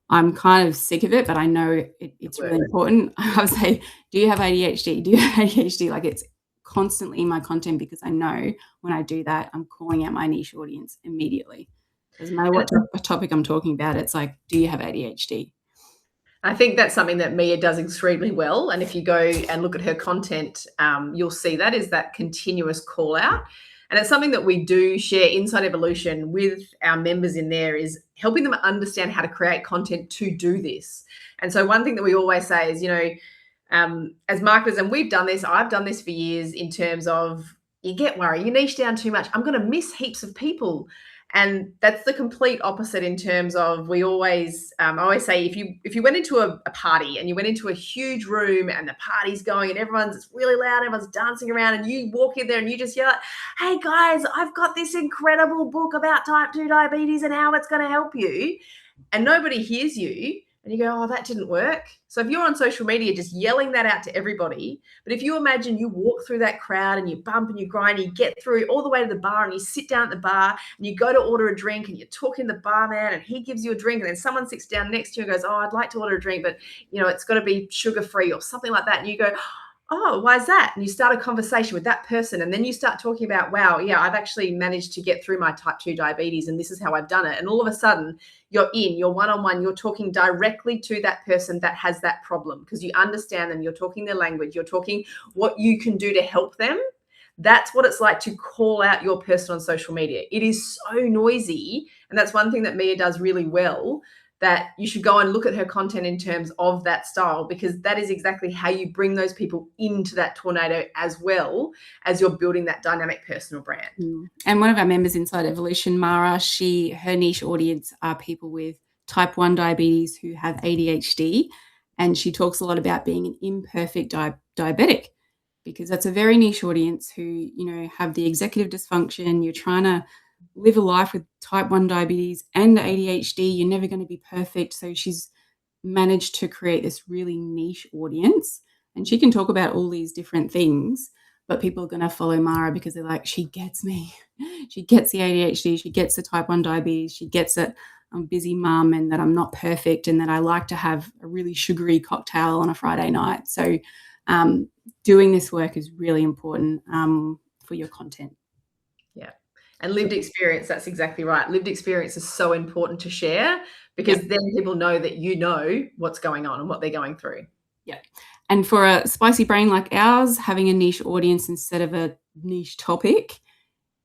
I'm kind of sick of it, but I know it's really important. I would say, do you have ADHD? Do you have ADHD? Like, it's constantly in my content, because I know when I do that, I'm calling out my niche audience immediately. Doesn't matter what topic I'm talking about. It's like, do you have ADHD? I think that's something that Mia does extremely well. And if you go and look at her content, you'll see that is that continuous call out. And it's something that we do share inside Evolution with our members in there, is helping them understand how to create content to do this. And so one thing that we always say is, you know, as marketers, and we've done this, I've done this for years, in terms of, you get worried, you niche down too much, I'm going to miss heaps of people. And that's the complete opposite, in terms of, we always, I always say, if you went into a party and you went into a huge room and the party's going and it's really loud, everyone's dancing around, and you walk in there and you just yell, hey guys, I've got this incredible book about type 2 diabetes and how it's going to help you, and nobody hears you, and you go, oh, that didn't work. So if you're on social media just yelling that out to everybody, but if you imagine you walk through that crowd and you bump and you grind, and you get through all the way to the bar, and you sit down at the bar and you go to order a drink, and you're talking to the barman and he gives you a drink, and then someone sits down next to you and goes, oh, I'd like to order a drink, but you know, it's got to be sugar-free or something like that. And you go, oh, why is that? And you start a conversation with that person, and then you start talking about, wow, yeah, I've actually managed to get through my type 2 diabetes, and this is how I've done it. And all of a sudden, you're one-on-one, you're talking directly to that person that has that problem, because you understand them, you're talking their language, you're talking what you can do to help them. That's what it's like to call out your person on social media. It is so noisy, and that's one thing that Mia does really well, that you should go and look at her content in terms of that style, because that is exactly how you bring those people into that tornado, as well as you're building that dynamic personal brand. And one of our members inside Evolution, Mara, her niche audience are people with type 1 diabetes who have ADHD. And she talks a lot about being an imperfect diabetic, because that's a very niche audience who, you know, have the executive dysfunction. You're trying to live a life with type 1 diabetes and ADHD. You're never going to be perfect. So she's managed to create this really niche audience, and she can talk about all these different things, but people are going to follow Mara because they're like, she gets me. She gets the ADHD. She gets the type 1 diabetes. She gets that I'm a busy mum and that I'm not perfect and that I like to have a really sugary cocktail on a Friday night. So doing this work is really important for your content. Yeah. And lived experience, that's exactly right. Lived experience is so important to share, because then people know that you know what's going on and what they're going through. Yeah. And for a spicy brain like ours, having a niche audience instead of a niche topic,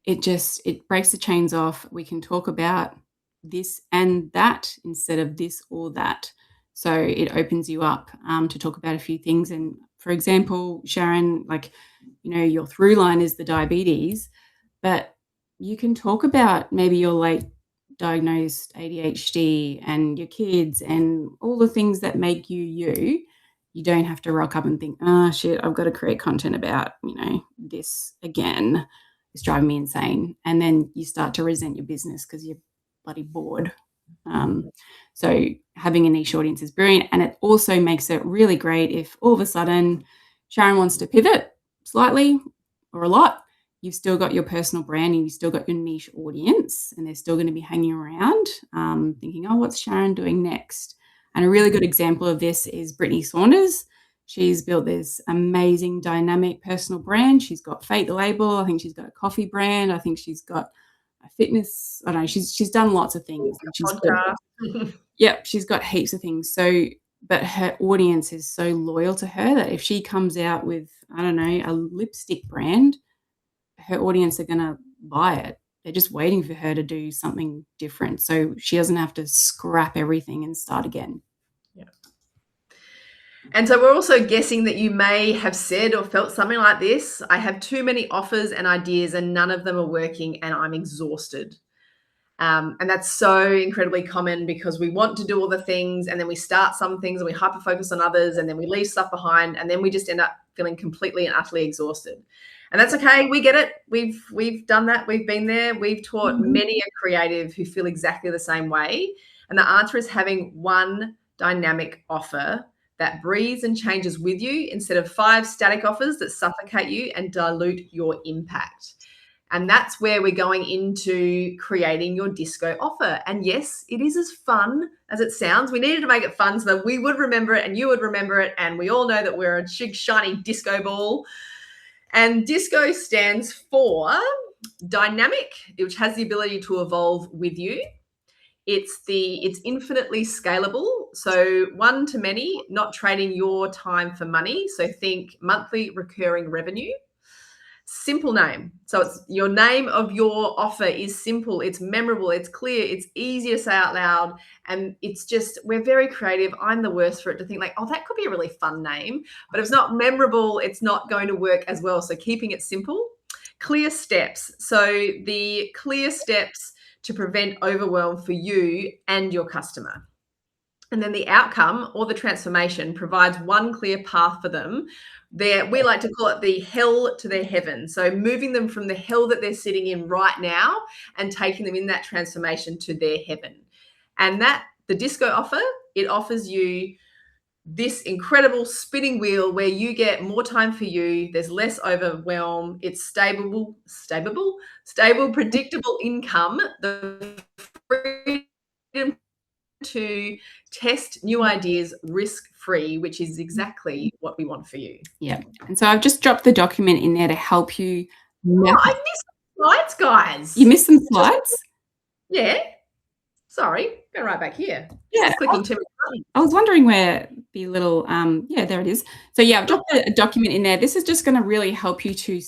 it breaks the chains off. We can talk about this and that instead of this or that. So it opens you up to talk about a few things. And for example, Sharon, like, you know, your through line is the diabetes, but you can talk about maybe your late diagnosed ADHD and your kids and all the things that make you you. You don't have to rock up and think, oh shit, I've got to create content about, you know, this again. It's driving me insane. And then you start to resent your business because you're bloody bored. So having a niche audience is brilliant. And it also makes it really great if all of a sudden Sharon wants to pivot slightly or a lot. You've still got your personal brand and you've still got your niche audience, and they're still going to be hanging around thinking, oh, what's Sharon doing next? And a really good example of this is Brittany Saunders. She's built this amazing dynamic personal brand. She's got Fate the Label. I think she's got a coffee brand. I think she's got a fitness. I don't know. She's done lots of things. She's got heaps of things. So, but her audience is so loyal to her that if she comes out with, I don't know, a lipstick brand, her audience are going to buy it. They're just waiting for her to do something different, so she doesn't have to scrap everything and start again. Yeah. And so we're also guessing that you may have said or felt something like this: I have too many offers and ideas and none of them are working and I'm exhausted. And that's so incredibly common because we want to do all the things and then we start some things and we hyper focus on others and then we leave stuff behind and then we just end up feeling completely and utterly exhausted. And that's okay. We get it. We've done that. We've been there. We've taught many a creative who feel exactly the same way. And the answer is having one dynamic offer that breathes and changes with you instead of 5 static offers that suffocate you and dilute your impact. And that's where we're going into creating your disco offer. And yes, it is as fun as it sounds. We needed to make it fun so that we would remember it and you would remember it. And we all know that we're a big, shiny disco ball. And disco stands for dynamic, which has the ability to evolve with you. It's infinitely scalable. So one to many, not trading your time for money. So think monthly recurring revenue. Simple name. So it's your name of your offer is simple, it's memorable, it's clear, it's easy to say out loud. And it's just, we're very creative. I'm the worst for it to think like, oh, that could be a really fun name. But if it's not memorable, it's not going to work as well. So keeping it simple. Clear steps. So the clear steps to prevent overwhelm for you and your customer. And then the outcome or the transformation provides one clear path for them. We like to call it the hell to their heaven. So moving them from the hell that they're sitting in right now and taking them in that transformation to their heaven. And that the disco offer, it offers you this incredible spinning wheel where you get more time for you. There's less overwhelm. It's stable, predictable income, the freedom to test new ideas risk-free, which is exactly what we want for you. Yeah. And so I've just dropped the document in there to help you. Oh, I missed some slides, guys. You missed some slides? Yeah. Sorry. Go right back here. Yeah. Just clicking too many buttons. I was wondering where the little, yeah, there it is. So yeah, I've dropped a document in there. This is just going to really help you to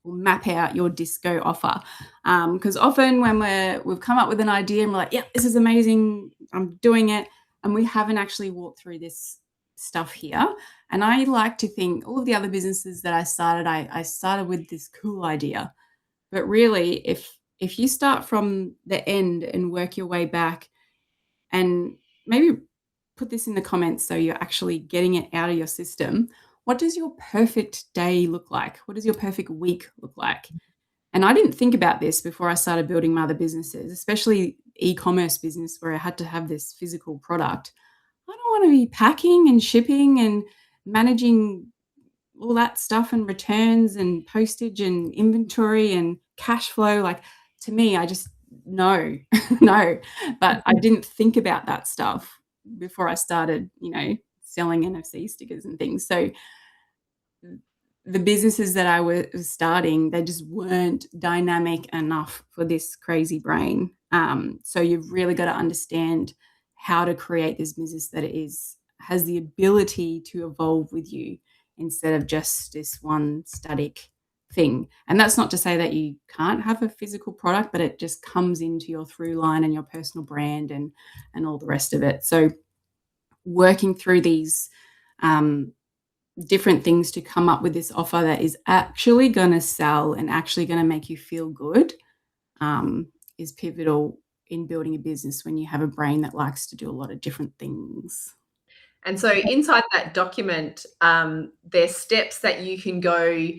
map out your disco offer. Because often when we've come up with an idea and we're like, yeah, this is amazing, I'm doing it, and we haven't actually walked through this stuff here. And I like to think all of the other businesses that I started with this cool idea. But really, if you start from the end and work your way back, and maybe put this in the comments so you're actually getting it out of your system. What does your perfect day look like? What does your perfect week look like? And I didn't think about this before I started building my other businesses, especially e-commerce business where I had to have this physical product. I don't want to be packing and shipping and managing all that stuff and returns and postage and inventory and cash flow. Like, to me, I just, no. But I didn't think about that stuff before I started, selling NFC stickers and things. So the businesses that I was starting, they just weren't dynamic enough for this crazy brain. So you've really got to understand how to create this business that has the ability to evolve with you instead of just this one static thing. And that's not to say that you can't have a physical product, but it just comes into your through line and your personal brand and all the rest of it. So working through these different things to come up with this offer that is actually going to sell and actually going to make you feel good is pivotal in building a business when you have a brain that likes to do a lot of different things. And so inside that document, there's steps that you can go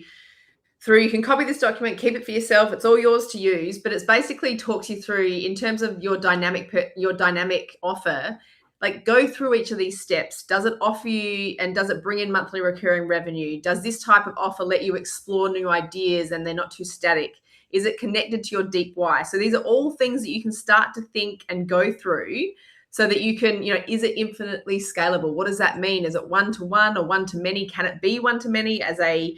through. You can copy this document, keep it for yourself. It's all yours to use, but it's basically talks you through in terms of your dynamic offer. Like, go through each of these steps. Does it offer you and does it bring in monthly recurring revenue? Does this type of offer let you explore new ideas and they're not too static? Is it connected to your deep why? So these are all things that you can start to think and go through so that you can, is it infinitely scalable? What does that mean? Is it one-to-one or one-to-many? Can it be one-to-many as a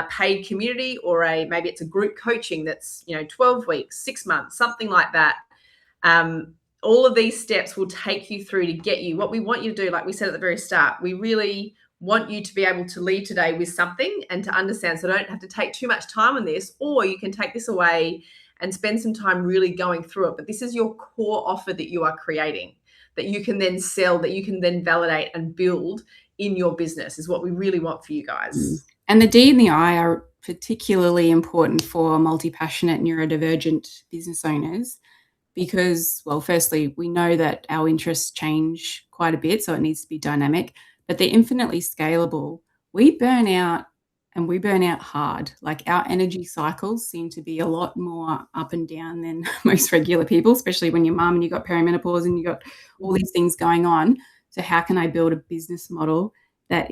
paid community, or maybe it's a group coaching that's, 12 weeks, 6 months, something like that. All of these steps will take you through to get you what we want you to do. Like we said at the very start, we really want you to be able to leave today with something and to understand. So don't have to take too much time on this, or you can take this away and spend some time really going through it. But this is your core offer that you are creating, that you can then sell, that you can then validate and build in your business, is what we really want for you guys. And the D and the I are particularly important for multi-passionate neurodivergent business owners, because, well, firstly, we know that our interests change quite a bit, so it needs to be dynamic, but they're infinitely scalable. We burn out, and we burn out hard. Like, our energy cycles seem to be a lot more up and down than most regular people, especially when you're mum and you've got perimenopause and you've got all these things going on. So how can I build a business model that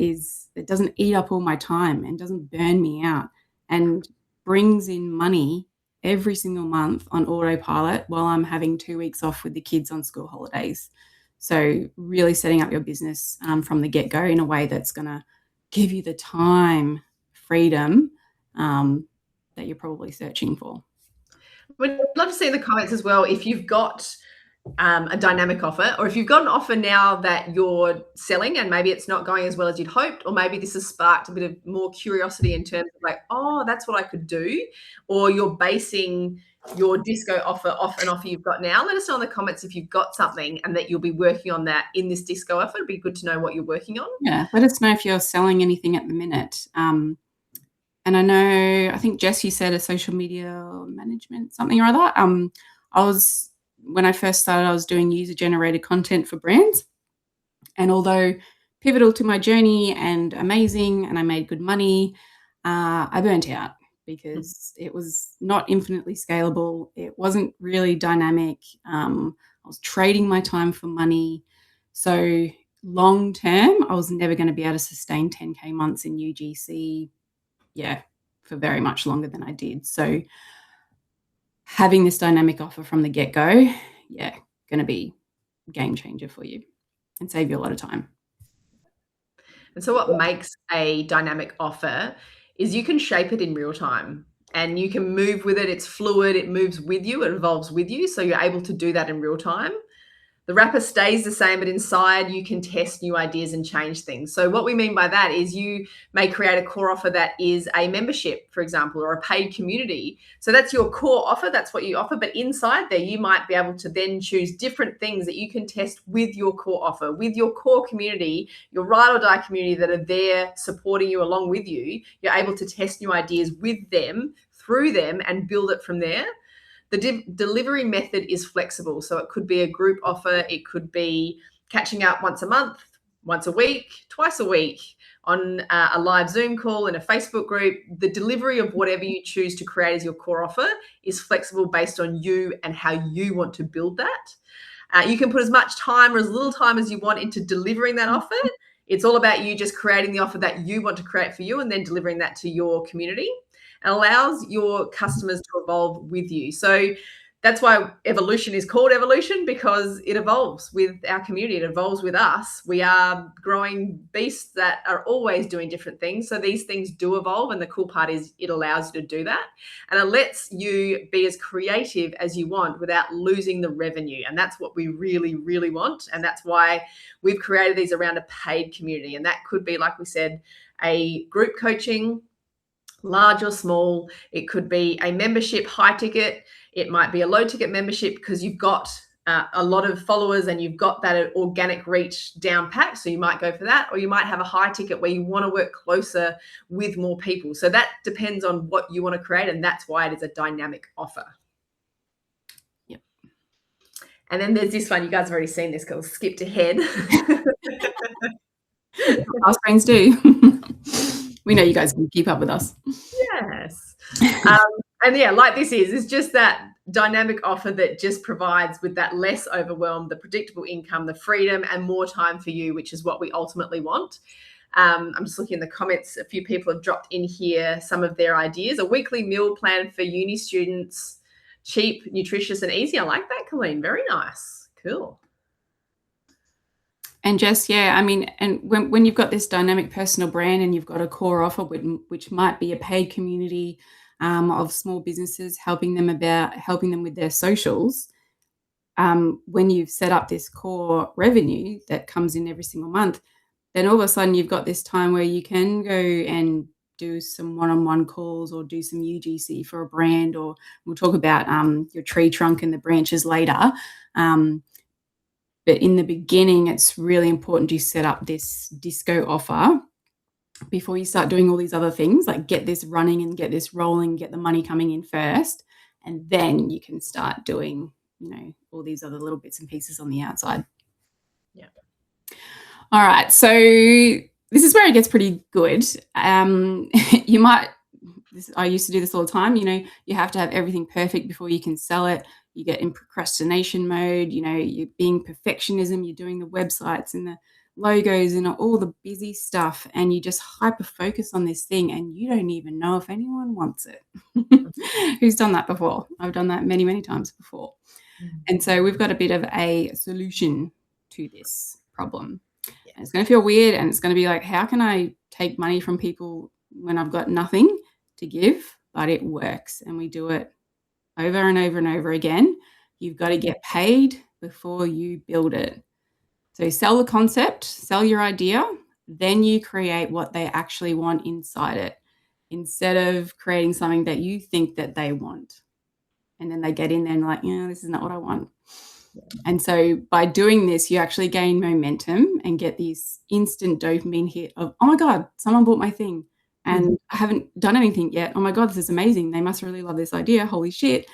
doesn't eat up all my time and doesn't burn me out and brings in money every single month on autopilot while I'm having 2 weeks off with the kids on school holidays? So really setting up your business from the get-go in a way that's going to give you the time freedom that you're probably searching for. We'd love to see in the comments as well if you've got a dynamic offer, or if you've got an offer now that you're selling and maybe it's not going as well as you'd hoped, or maybe this has sparked a bit of more curiosity in terms of like, oh, that's what I could do, or you're basing your disco offer off an offer you've got now. Let us know in the comments if you've got something and that you'll be working on that in this disco offer. It'd be good to know what you're working on. Yeah, let us know if you're selling anything at the minute. And I think Jess, you said a social media management, something or other. When I first started, I was doing user-generated content for brands. And although pivotal to my journey and amazing, and I made good money, I burnt out because it was not infinitely scalable. It wasn't really dynamic. I was trading my time for money. So long term, I was never going to be able to sustain 10K months in UGC, for very much longer than I did. So having this dynamic offer from the get-go, going to be a game changer for you and save you a lot of time. And so what makes a dynamic offer is you can shape it in real time and you can move with it. It's fluid. It moves with you. It evolves with you. So you're able to do that in real time. The wrapper stays the same, but inside you can test new ideas and change things. So what we mean by that is you may create a core offer that is a membership, for example, or a paid community. So that's your core offer. That's what you offer. But inside there, you might be able to then choose different things that you can test with your core offer, with your core community, your ride or die community that are there supporting you along with you. You're able to test new ideas with them, through them, and build it from there. The delivery method is flexible. So it could be a group offer. It could be catching up once a month, once a week, twice a week on a live Zoom call in a Facebook group. The delivery of whatever you choose to create as your core offer is flexible based on you and how you want to build that. You can put as much time or as little time as you want into delivering that offer. It's all about you just creating the offer that you want to create for you and then delivering that to your community. It allows your customers to evolve with you. So that's why evolution is called evolution, because it evolves with our community. It evolves with us. We are growing beasts that are always doing different things. So these things do evolve. And the cool part is it allows you to do that. And it lets you be as creative as you want without losing the revenue. And that's what we really, really want. And that's why we've created these around a paid community. And that could be, like we said, a group coaching, large or small. It could be a membership, high ticket. It might be a low ticket membership because you've got a lot of followers and you've got that organic reach down pat. So you might go for that, or you might have a high ticket where you want to work closer with more people. So that depends on what you want to create. And that's why it is a dynamic offer. Yep. And then there's this one. You guys have already seen this because I skipped ahead. Our brains do. We know you guys can keep up with us. Yes. And like this is just that dynamic offer that just provides with that less overwhelm, the predictable income, the freedom, and more time for you, which is what we ultimately want. I'm just looking in the comments. A few people have dropped in here some of their ideas. A weekly meal plan for uni students, cheap, nutritious, and easy. I like that, Colleen. Very nice. Cool. And Jess, and when you've got this dynamic personal brand and you've got a core offer, which might be a paid community of small businesses, helping them with their socials, when you've set up this core revenue that comes in every single month, then all of a sudden you've got this time where you can go and do some one-on-one calls or do some UGC for a brand, or we'll talk about your tree trunk and the branches later. But in the beginning, it's really important to set up this disco offer before you start doing all these other things, like get this running and get this rolling, get the money coming in first, and then you can start doing all these other little bits and pieces on the outside. Yeah. All right. So this is where it gets pretty good. You might, I used to do this all the time. You have to have everything perfect before you can sell it. You get in procrastination mode. You're being perfectionism. You're doing the websites and the logos and all the busy stuff, and you just hyper focus on this thing, and you don't even know if anyone wants it. Who's done that before? I've done that many, many times before. And so we've got a bit of a solution to this problem. And it's going to feel weird, and it's going to be like, how can I take money from people when I've got nothing to give? But it works, and we do it over and over and over again. You've got to get paid before you build it. So sell the concept, sell your idea, then you create what they actually want inside it, instead of creating something that you think that they want. And then they get in there and like, this is not what I want. And so by doing this, you actually gain momentum and get this instant dopamine hit of, oh my God, someone bought my thing and I haven't done anything yet. Oh my God, this is amazing. They must really love this idea. Holy shit.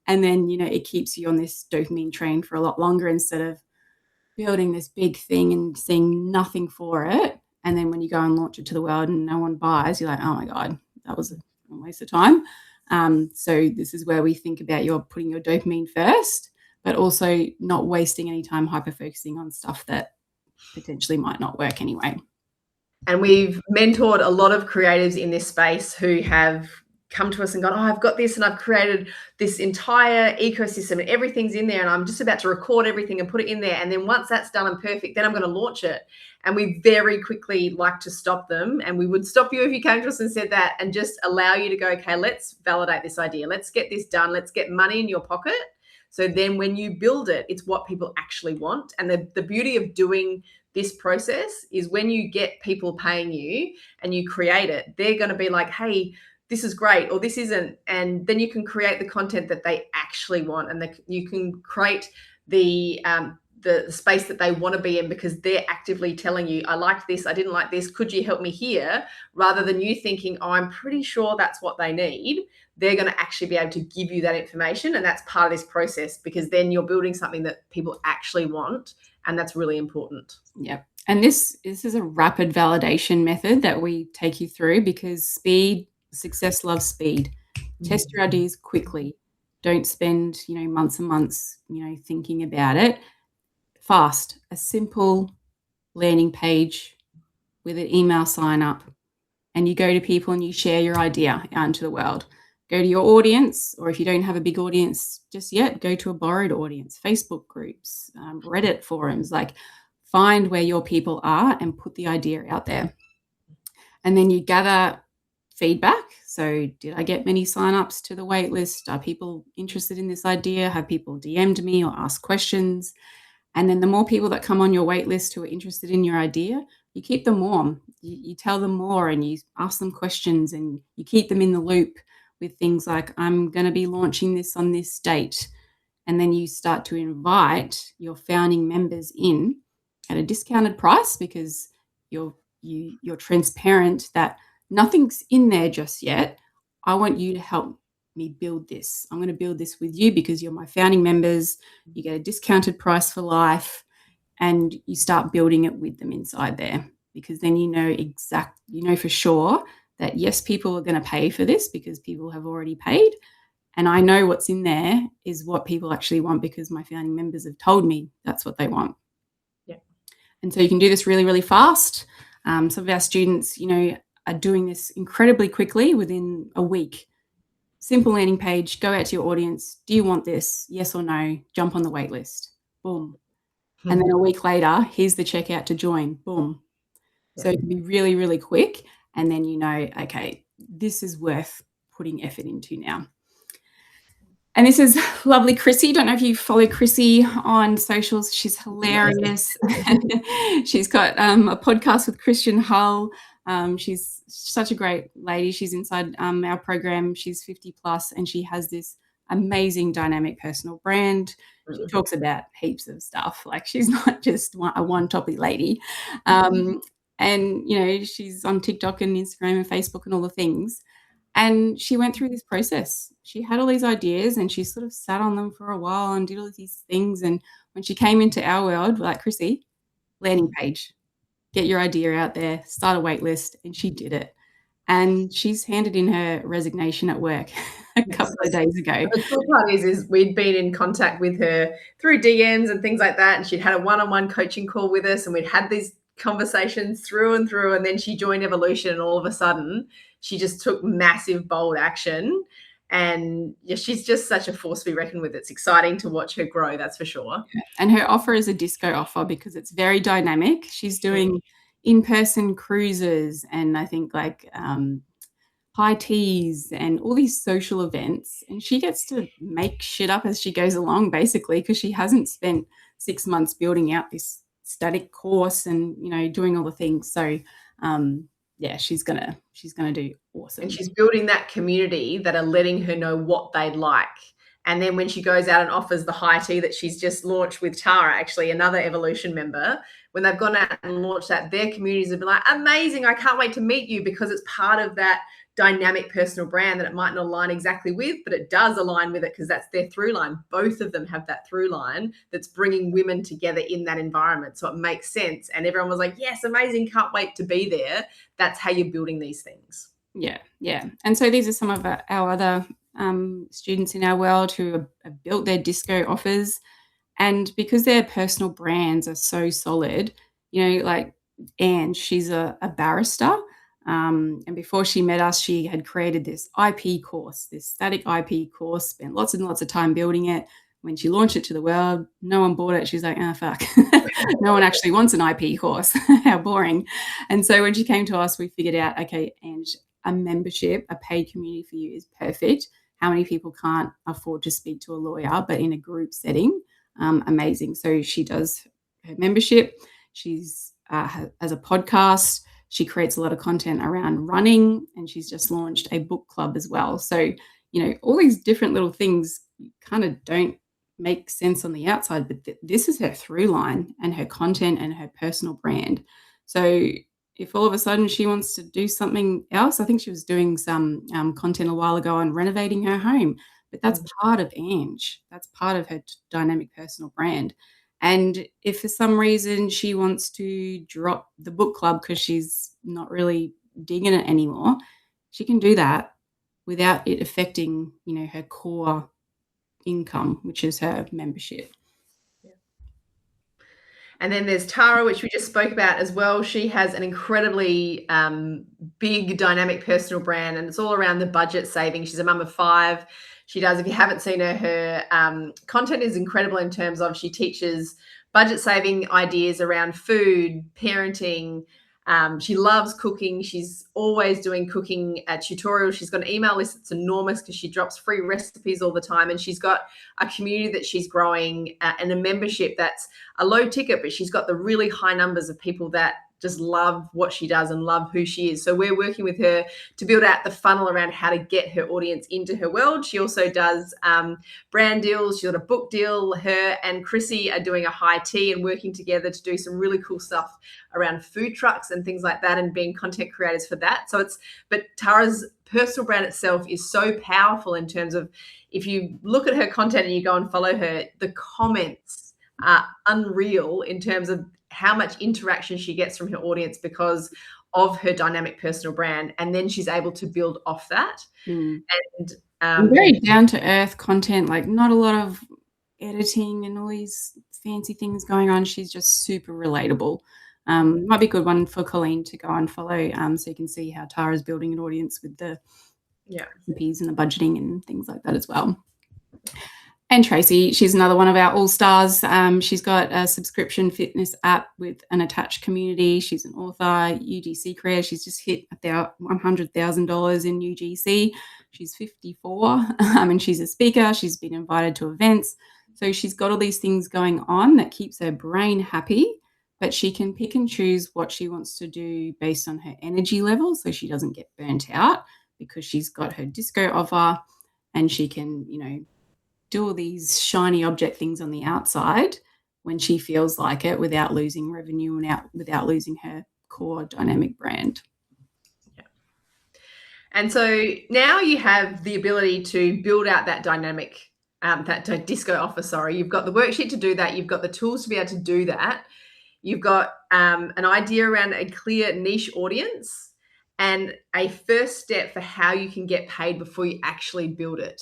And then, it keeps you on this dopamine train for a lot longer, instead of building this big thing and seeing nothing for it. And then when you go and launch it to the world and no one buys, you're like, oh my God, that was a waste of time. So this is where we think about putting your dopamine first, but also not wasting any time hyper-focusing on stuff that potentially might not work anyway. And we've mentored a lot of creatives in this space who have come to us and gone, oh, I've got this and I've created this entire ecosystem and everything's in there and I'm just about to record everything and put it in there. And then once that's done and perfect, then I'm going to launch it. And we very quickly like to stop them. And we would stop you if you came to us and said that, and just allow you to go, okay, let's validate this idea. Let's get this done. Let's get money in your pocket. So then when you build it, it's what people actually want. And the beauty of doing this process is when you get people paying you and you create it, they're going to be like, hey, this is great, or this isn't. And then you can create the content that they actually want, and you can create the space that they want to be in, because they're actively telling you, I liked this, I didn't like this, could you help me here? Rather than you thinking, oh, I'm pretty sure that's what they need. They're going to actually be able to give you that information. And that's part of this process, because then you're building something that people actually want. And that's really important. Yep. And this is a rapid validation method that we take you through, because success loves speed. Test your ideas quickly. Don't spend, months and months, thinking about it. Fast. A simple landing page with an email sign up, and you go to people and you share your idea out into the world. Go to your audience, or if you don't have a big audience just yet, go to a borrowed audience, Facebook groups, Reddit forums. Like, find where your people are and put the idea out there. And then you gather feedback. So did I get many signups to the wait list? Are people interested in this idea? Have people DM'd me or asked questions? And then the more people that come on your wait list who are interested in your idea, you keep them warm. You tell them more and you ask them questions, and you keep them in the loop with things like, I'm going to be launching this on this date. And then you start to invite your founding members in at a discounted price, because you're transparent that nothing's in there just yet. I want you to help me build this. I'm going to build this with you because you're my founding members. You get a discounted price for life, and you start building it with them inside there, because then you know for sure that yes, people are going to pay for this because people have already paid. And I know what's in there is what people actually want, because my founding members have told me that's what they want. Yeah. And so you can do this really, really fast. Some of our students, are doing this incredibly quickly within a week. Simple landing page, go out to your audience. Do you want this? Yes or no? Jump on the wait list. Boom. And then a week later, here's the checkout to join. Boom. Yeah. So it can be really, really quick. And then okay, this is worth putting effort into now. And this is lovely Chrissy. Don't know if you follow Chrissy on socials. She's hilarious. She's got a podcast with Christian Hull. She's such a great lady. She's inside our program. She's 50 plus, and she has this amazing dynamic personal brand. She talks about heaps of stuff. Like, she's not just a one-topic lady. And, she's on TikTok and Instagram and Facebook and all the things. And she went through this process. She had all these ideas and she sort of sat on them for a while and did all these things. And when she came into our world, like, Chrissy, landing page, get your idea out there, start a wait list. And she did it. And she's handed in her resignation at work a couple of days ago. The cool part is we'd been in contact with her through DMs and things like that, and she'd had a one-on-one coaching call with us, and we'd had these conversations through and through, and then she joined Evolution, and all of a sudden she just took massive, bold action. And yeah, she's just such a force to be reckoned with. It's exciting to watch her grow, that's for sure. And her offer is a disco offer because it's very dynamic. She's doing in-person cruises and I think like high teas and all these social events. And she gets to make shit up as she goes along, basically, because she hasn't spent 6 months building out this static course and, you know, doing all the things. So yeah, she's gonna do awesome. And she's building that community that are letting her know what they'd like. And then when she goes out and offers the high tea that she's just launched with Tara, actually another Evolution member, when they've gone out and launched that, their communities have been like, amazing, I can't wait to meet you, because it's part of that dynamic personal brand that it might not align exactly with, but it does align with it because that's their through line. Both of them have that through line that's bringing women together in that environment. So it makes sense. And everyone was like, yes, amazing, can't wait to be there. That's how you're building these things. Yeah. And so these are some of our other students in our world who have built their disco offers. And because their personal brands are so solid, you know, like Anne, she's a barrister. And before she met us, she had created this IP course, this static IP course, spent lots and lots of time building it. When she launched it to the world, no one bought it. She's like, oh, fuck. No one actually wants an IP course. How boring. And so when she came to us, we figured out, okay, Anne, a membership, a paid community for you is perfect. How many people can't afford to speak to a lawyer, but in a group setting? Amazing. So she does her membership. She's has a podcast. She creates a lot of content around running, and she's just launched a book club as well. So, you know, all these different little things kind of don't make sense on the outside, but this is her through line and her content and her personal brand. So if all of a sudden she wants to do something else, I think she was doing some content a while ago on renovating her home, but that's part of Ange. That's part of her dynamic personal brand. And if for some reason she wants to drop the book club because she's not really digging it anymore, she can do that without it affecting, you know, her core income, which is her membership. And then there's Tara, which we just spoke about as well. She has an incredibly big dynamic personal brand, and it's all around the budget saving. She's a mum of 5. She does, if you haven't seen her content is incredible in terms of she teaches budget saving ideas around food, parenting. She loves cooking. She's always doing cooking tutorials. She's got an email list that's enormous because she drops free recipes all the time. And she's got a community that she's growing and a membership that's a low ticket, but she's got the really high numbers of people that just love what she does and love who she is. So we're working with her to build out the funnel around how to get her audience into her world. She also does brand deals. She's got a book deal. Her and Chrissy are doing a high tea and working together to do some really cool stuff around food trucks and things like that and being content creators for that. But Tara's personal brand itself is so powerful in terms of, if you look at her content and you go and follow her, the comments are unreal in terms of how much interaction she gets from her audience because of her dynamic personal brand. And then she's able to build off that. And very down to earth content, like not a lot of editing and all these fancy things going on. She's just super relatable. Might be a good one for Colleen to go and follow, so you can see how Tara's building an audience with the recipes and the budgeting and things like that as well. And Tracy, she's another one of our all-stars. She's got a subscription fitness app with an attached community. She's an author, UGC creator. She's just hit $100,000 in UGC. She's 54 and she's a speaker. She's been invited to events. So she's got all these things going on that keeps her brain happy, but she can pick and choose what she wants to do based on her energy level so she doesn't get burnt out, because she's got her disco offer and she can, you know, do all these shiny object things on the outside when she feels like it without losing revenue and without losing her core dynamic brand. And so now you have the ability to build out that dynamic, that disco offer, sorry. You've got the worksheet to do that. You've got the tools to be able to do that. You've got an idea around a clear niche audience and a first step for how you can get paid before you actually build it.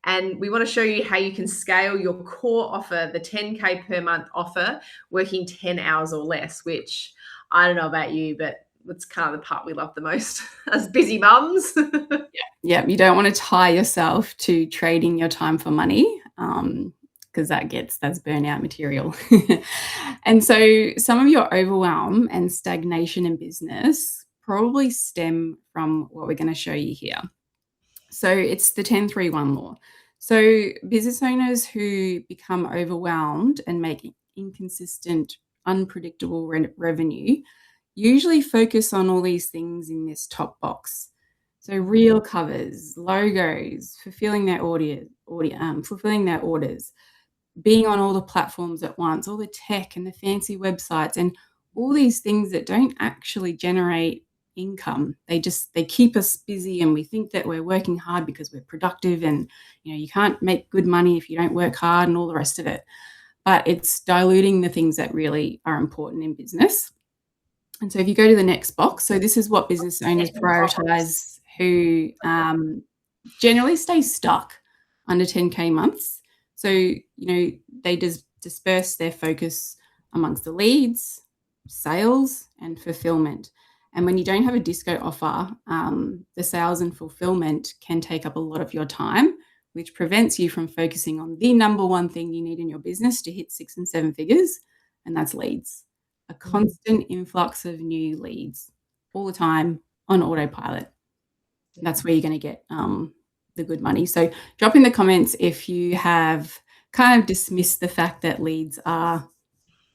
And we want to show you how you can scale your core offer, the 10K per month offer, working 10 hours or less, which I don't know about you, but it's kind of the part we love the most as busy mums. Yeah, you don't want to tie yourself to trading your time for money, because that's burnout material. And so some of your overwhelm and stagnation in business probably stem from what we're going to show you here. So it's the 10-3-1 law. So business owners who become overwhelmed and make inconsistent, unpredictable revenue usually focus on all these things in this top box. So reel covers, logos, fulfilling their fulfilling their orders, being on all the platforms at once, all the tech and the fancy websites, and all these things that don't actually generate income. They keep us busy, and we think that we're working hard because we're productive, and you can't make good money if you don't work hard and all the rest of it. But it's diluting the things that really are important in business. And so if you go to the next box, so this is what business owners prioritize who generally stay stuck under 10K months. So, they just disperse their focus amongst the leads, sales, and fulfillment. And when you don't have a disco offer, the sales and fulfillment can take up a lot of your time, which prevents you from focusing on the number one thing you need in your business to hit 6 and 7 figures, and that's leads. A constant influx of new leads all the time on autopilot. That's where you're going to get the good money. So drop in the comments if you have kind of dismissed the fact that leads are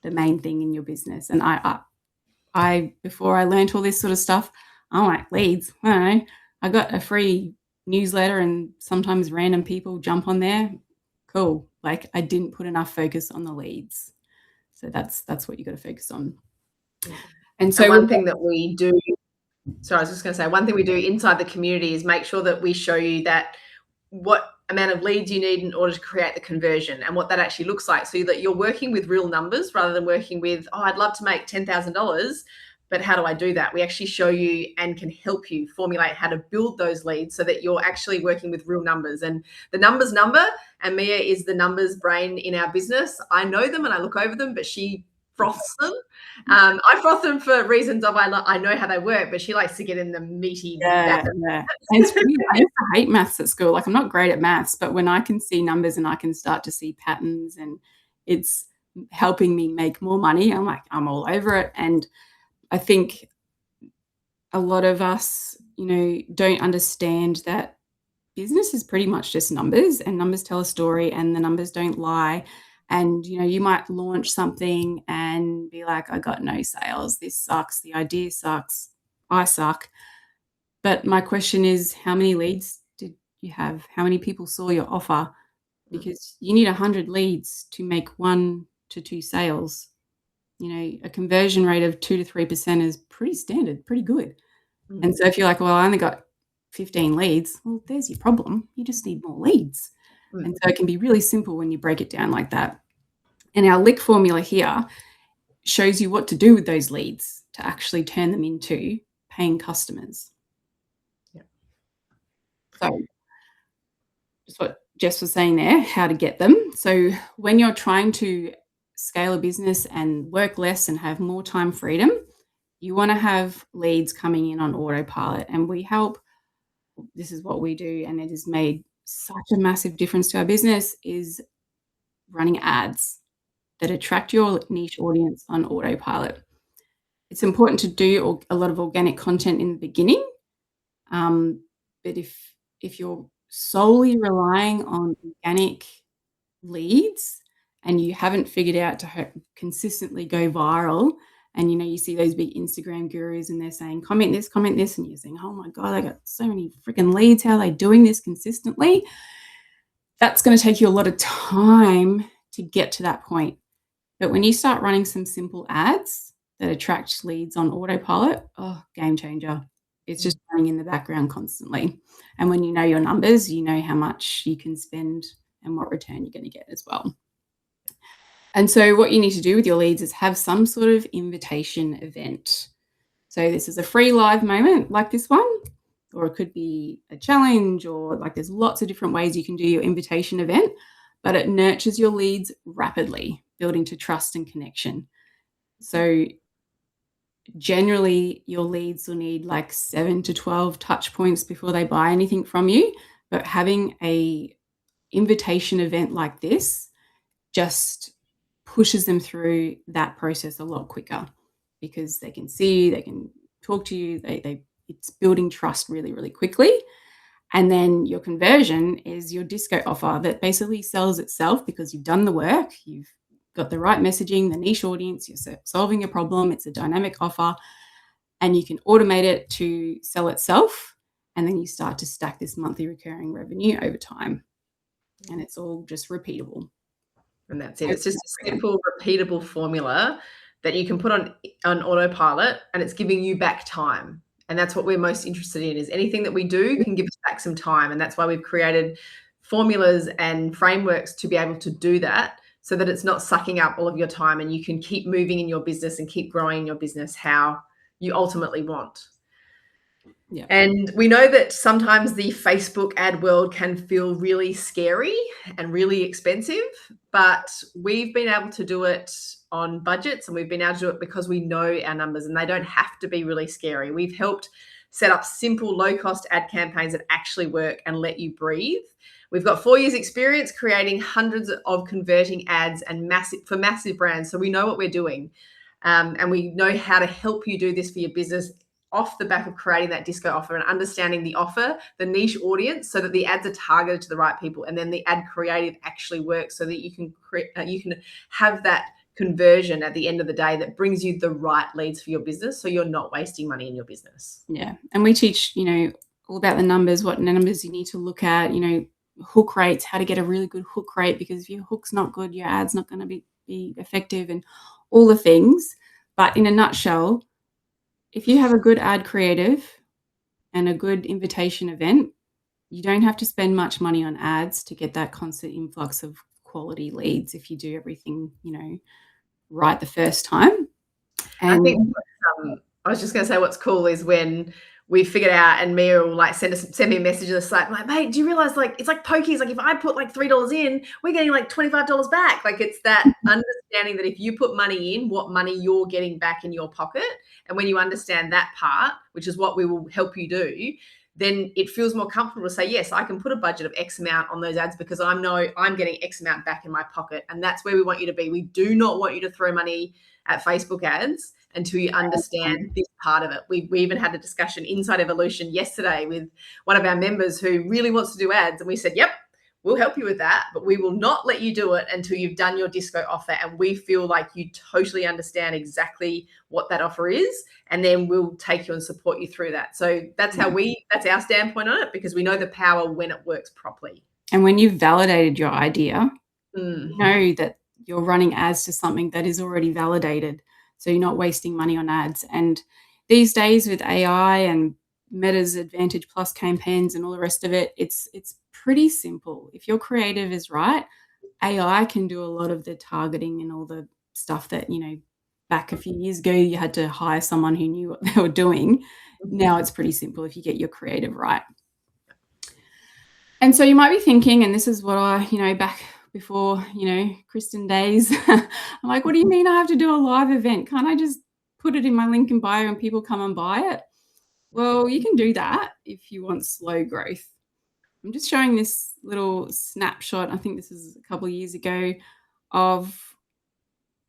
the main thing in your business. And I before I learned all this sort of stuff, I'm like, leads, I don't know. I got a free newsletter and sometimes random people jump on there. Cool. Like, I didn't put enough focus on the leads. So that's what you got to focus on. And so one thing that we do, I was just going to say, one thing we do inside the community is make sure that we show you that what amount of leads you need in order to create the conversion and what that actually looks like, so that you're working with real numbers rather than working with, I'd love to make $10,000, but how do I do that? We actually show you and can help you formulate how to build those leads so that you're actually working with real numbers. And the numbers number, and Mia is the numbers brain in our business. I know them and I look over them, but she froths them. I froth them for reasons of I know how they work, but she likes to get in the meaty. Yeah. And it's really, I used to hate maths at school. Like, I'm not great at maths, but when I can see numbers and I can start to see patterns and it's helping me make more money, I'm like, I'm all over it. And I think a lot of us, don't understand that business is pretty much just numbers, and numbers tell a story, and the numbers don't lie. And, you might launch something and be like, I got no sales. This sucks. The idea sucks. I suck. But my question is, how many leads did you have? How many people saw your offer? Because you need 100 leads to make 1 to 2 sales. A conversion rate of 2 to 3% is pretty standard, pretty good. And so if you're like, well, I only got 15 leads, well, there's your problem. You just need more leads. And so it can be really simple when you break it down like that. And our LIC formula here shows you what to do with those leads to actually turn them into paying customers. Yeah. So just what Jess was saying there, how to get them. So when you're trying to scale a business and work less and have more time freedom, you want to have leads coming in on autopilot. And we help, this is what we do, and it has made such a massive difference to our business, is running ads that attract your niche audience on autopilot. It's important to do a lot of organic content in the beginning, but if you're solely relying on organic leads and you haven't figured out to consistently go viral, and you see those big Instagram gurus and they're saying comment this, and you're saying, oh my God, I got so many freaking leads, how are they doing this consistently? That's going to take you a lot of time to get to that point. But when you start running some simple ads that attract leads on autopilot, game changer. It's just running in the background constantly. And when you know your numbers, you know how much you can spend and what return you're going to get as well. And so what you need to do with your leads is have some sort of invitation event. So this is a free live moment like this one, or it could be a challenge, or like there's lots of different ways you can do your invitation event, but it nurtures your leads rapidly, building to trust and connection. So generally your leads will need like 7 to 12 touch points before they buy anything from you, but having a invitation event like this just pushes them through that process a lot quicker, because they can see you, they can talk to you, it's building trust really, really quickly. And then your conversion is your disco offer that basically sells itself because you've done the work, you've got the right messaging, the niche audience, you're solving a problem, it's a dynamic offer, and you can automate it to sell itself. And then you start to stack this monthly recurring revenue over time. And it's all just repeatable. And that's it. It's just a simple, repeatable formula that you can put on autopilot, and it's giving you back time. And that's what we're most interested in, is anything that we do can give us back some time. And that's why we've created formulas and frameworks to be able to do that, so that it's not sucking up all of your time and you can keep moving in your business and keep growing your business how you ultimately want. Yeah. And we know that sometimes the Facebook ad world can feel really scary and really expensive, but we've been able to do it on budgets, and we've been able to do it because we know our numbers, and they don't have to be really scary. We've helped set up simple, low-cost ad campaigns that actually work and let you breathe. We've got 4 years experience creating hundreds of converting ads and massive brands. So we know what we're doing, and we know how to help you do this for your business off the back of creating that disco offer and understanding the offer, the niche audience, so that the ads are targeted to the right people, and then the ad creative actually works so that you can have that conversion at the end of the day that brings you the right leads for your business, so you're not wasting money in your business. Yeah. And we teach, all about the numbers, what numbers you need to look at, hook rates, how to get a really good hook rate, because if your hook's not good, your ad's not going to be effective, and all the things. But in a nutshell, if you have a good ad creative and a good invitation event, you don't have to spend much money on ads to get that constant influx of quality leads if you do everything, right the first time. And I think I was just going to say, what's cool is when we figured out, and Mia will like send me a message of the site, like, mate, do you realize it's like pokies? Like if I put like $3 in, we're getting like $25 back. Like it's that understanding that if you put money in, what money you're getting back in your pocket. And when you understand that part, which is what we will help you do, then it feels more comfortable to say, yes, I can put a budget of X amount on those ads because I know I'm getting X amount back in my pocket. And that's where we want you to be. We do not want you to throw money at Facebook ads until you understand this part of it. We even had a discussion inside Evolution yesterday with one of our members who really wants to do ads. And we said, yep, we'll help you with that, but we will not let you do it until you've done your disco offer. And we feel like you totally understand exactly what that offer is. And then we'll take you and support you through that. So that's how that's our standpoint on it, because we know the power when it works properly. And when you've validated your idea, you know that you're running ads to something that is already validated. So you're not wasting money on ads. And these days with AI and Meta's Advantage Plus campaigns and all the rest of it, it's pretty simple. If your creative is right, AI can do a lot of the targeting and all the stuff that, back a few years ago, you had to hire someone who knew what they were doing. Now it's pretty simple if you get your creative right. And so you might be thinking, and this is what I, back before, Kristen days, I'm like, what do you mean I have to do a live event? Can't I just put it in my link in bio and people come and buy it? Well, you can do that if you want slow growth. I'm just showing this little snapshot, I think this is a couple of years ago, of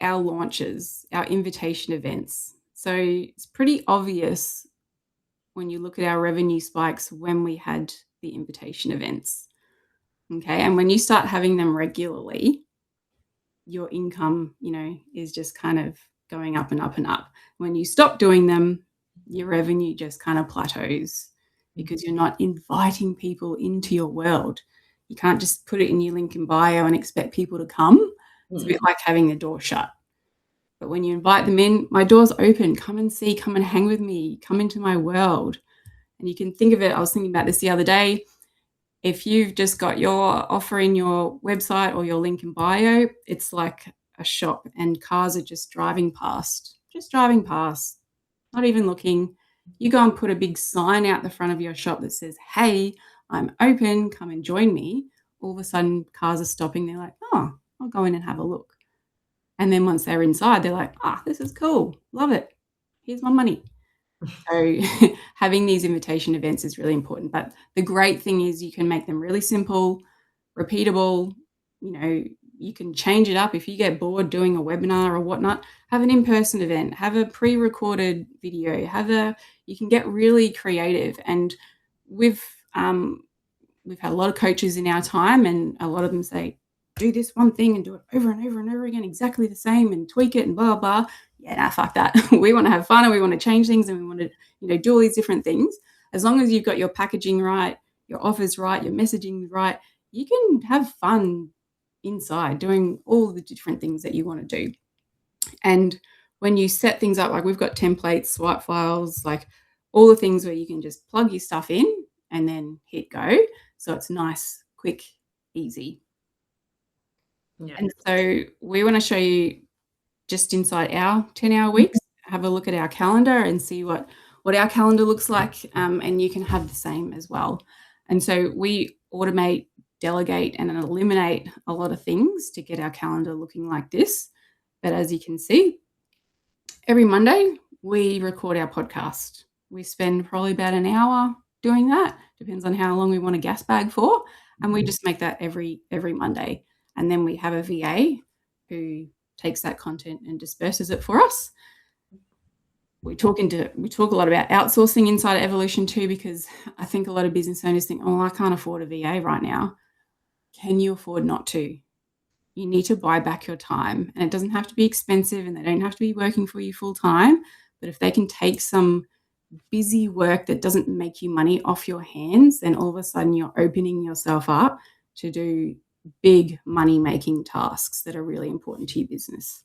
our launches, our invitation events. So it's pretty obvious when you look at our revenue spikes when we had the invitation events. Okay. And when you start having them regularly, your income, is just kind of going up and up and up. When you stop doing them, your revenue just kind of plateaus because you're not inviting people into your world. You can't just put it in your link in bio and expect people to come. It's a bit like having the door shut. But when you invite them in, my door's open. Come and see, come and hang with me, come into my world. And you can think of it, I was thinking about this the other day, if you've just got your offer in your website or your link in bio, it's like a shop and cars are just driving past, not even looking. You go and put a big sign out the front of your shop that says, hey, I'm open, come and join me. All of a sudden, cars are stopping. They're like, oh, I'll go in and have a look. And then once they're inside, they're like, this is cool. Love it. Here's my money. So having these invitation events is really important. But the great thing is you can make them really simple, repeatable. You can change it up. If you get bored doing a webinar or whatnot, have an in-person event, have a pre-recorded video, you can get really creative. And we've had a lot of coaches in our time, and a lot of them say, do this one thing and do it over and over and over again, exactly the same, and tweak it and blah, blah. Yeah, nah, fuck that. We want to have fun and we want to change things and we want to, do all these different things. As long as you've got your packaging right, your offers right, your messaging right, you can have fun inside doing all the different things that you want to do. And when you set things up, like we've got templates, swipe files, like all the things where you can just plug your stuff in and then hit go. So it's nice, quick, easy. Yeah. And so we want to show you just inside our 10-hour weeks, have a look at our calendar and see what our calendar looks like, and you can have the same as well. And so we automate, delegate, and eliminate a lot of things to get our calendar looking like this. But as you can see, every Monday we record our podcast. We spend probably about an hour doing that, depends on how long we want a gas bag for, and we just make that every Monday. And then we have a VA who takes that content and disperses it for us. We talk a lot about outsourcing inside of Evolution too, because I think a lot of business owners think, I can't afford a VA right now. Can you afford not to? You need to buy back your time, and it doesn't have to be expensive and they don't have to be working for you full time. But if they can take some busy work that doesn't make you money off your hands, then all of a sudden you're opening yourself up to do big money-making tasks that are really important to your business.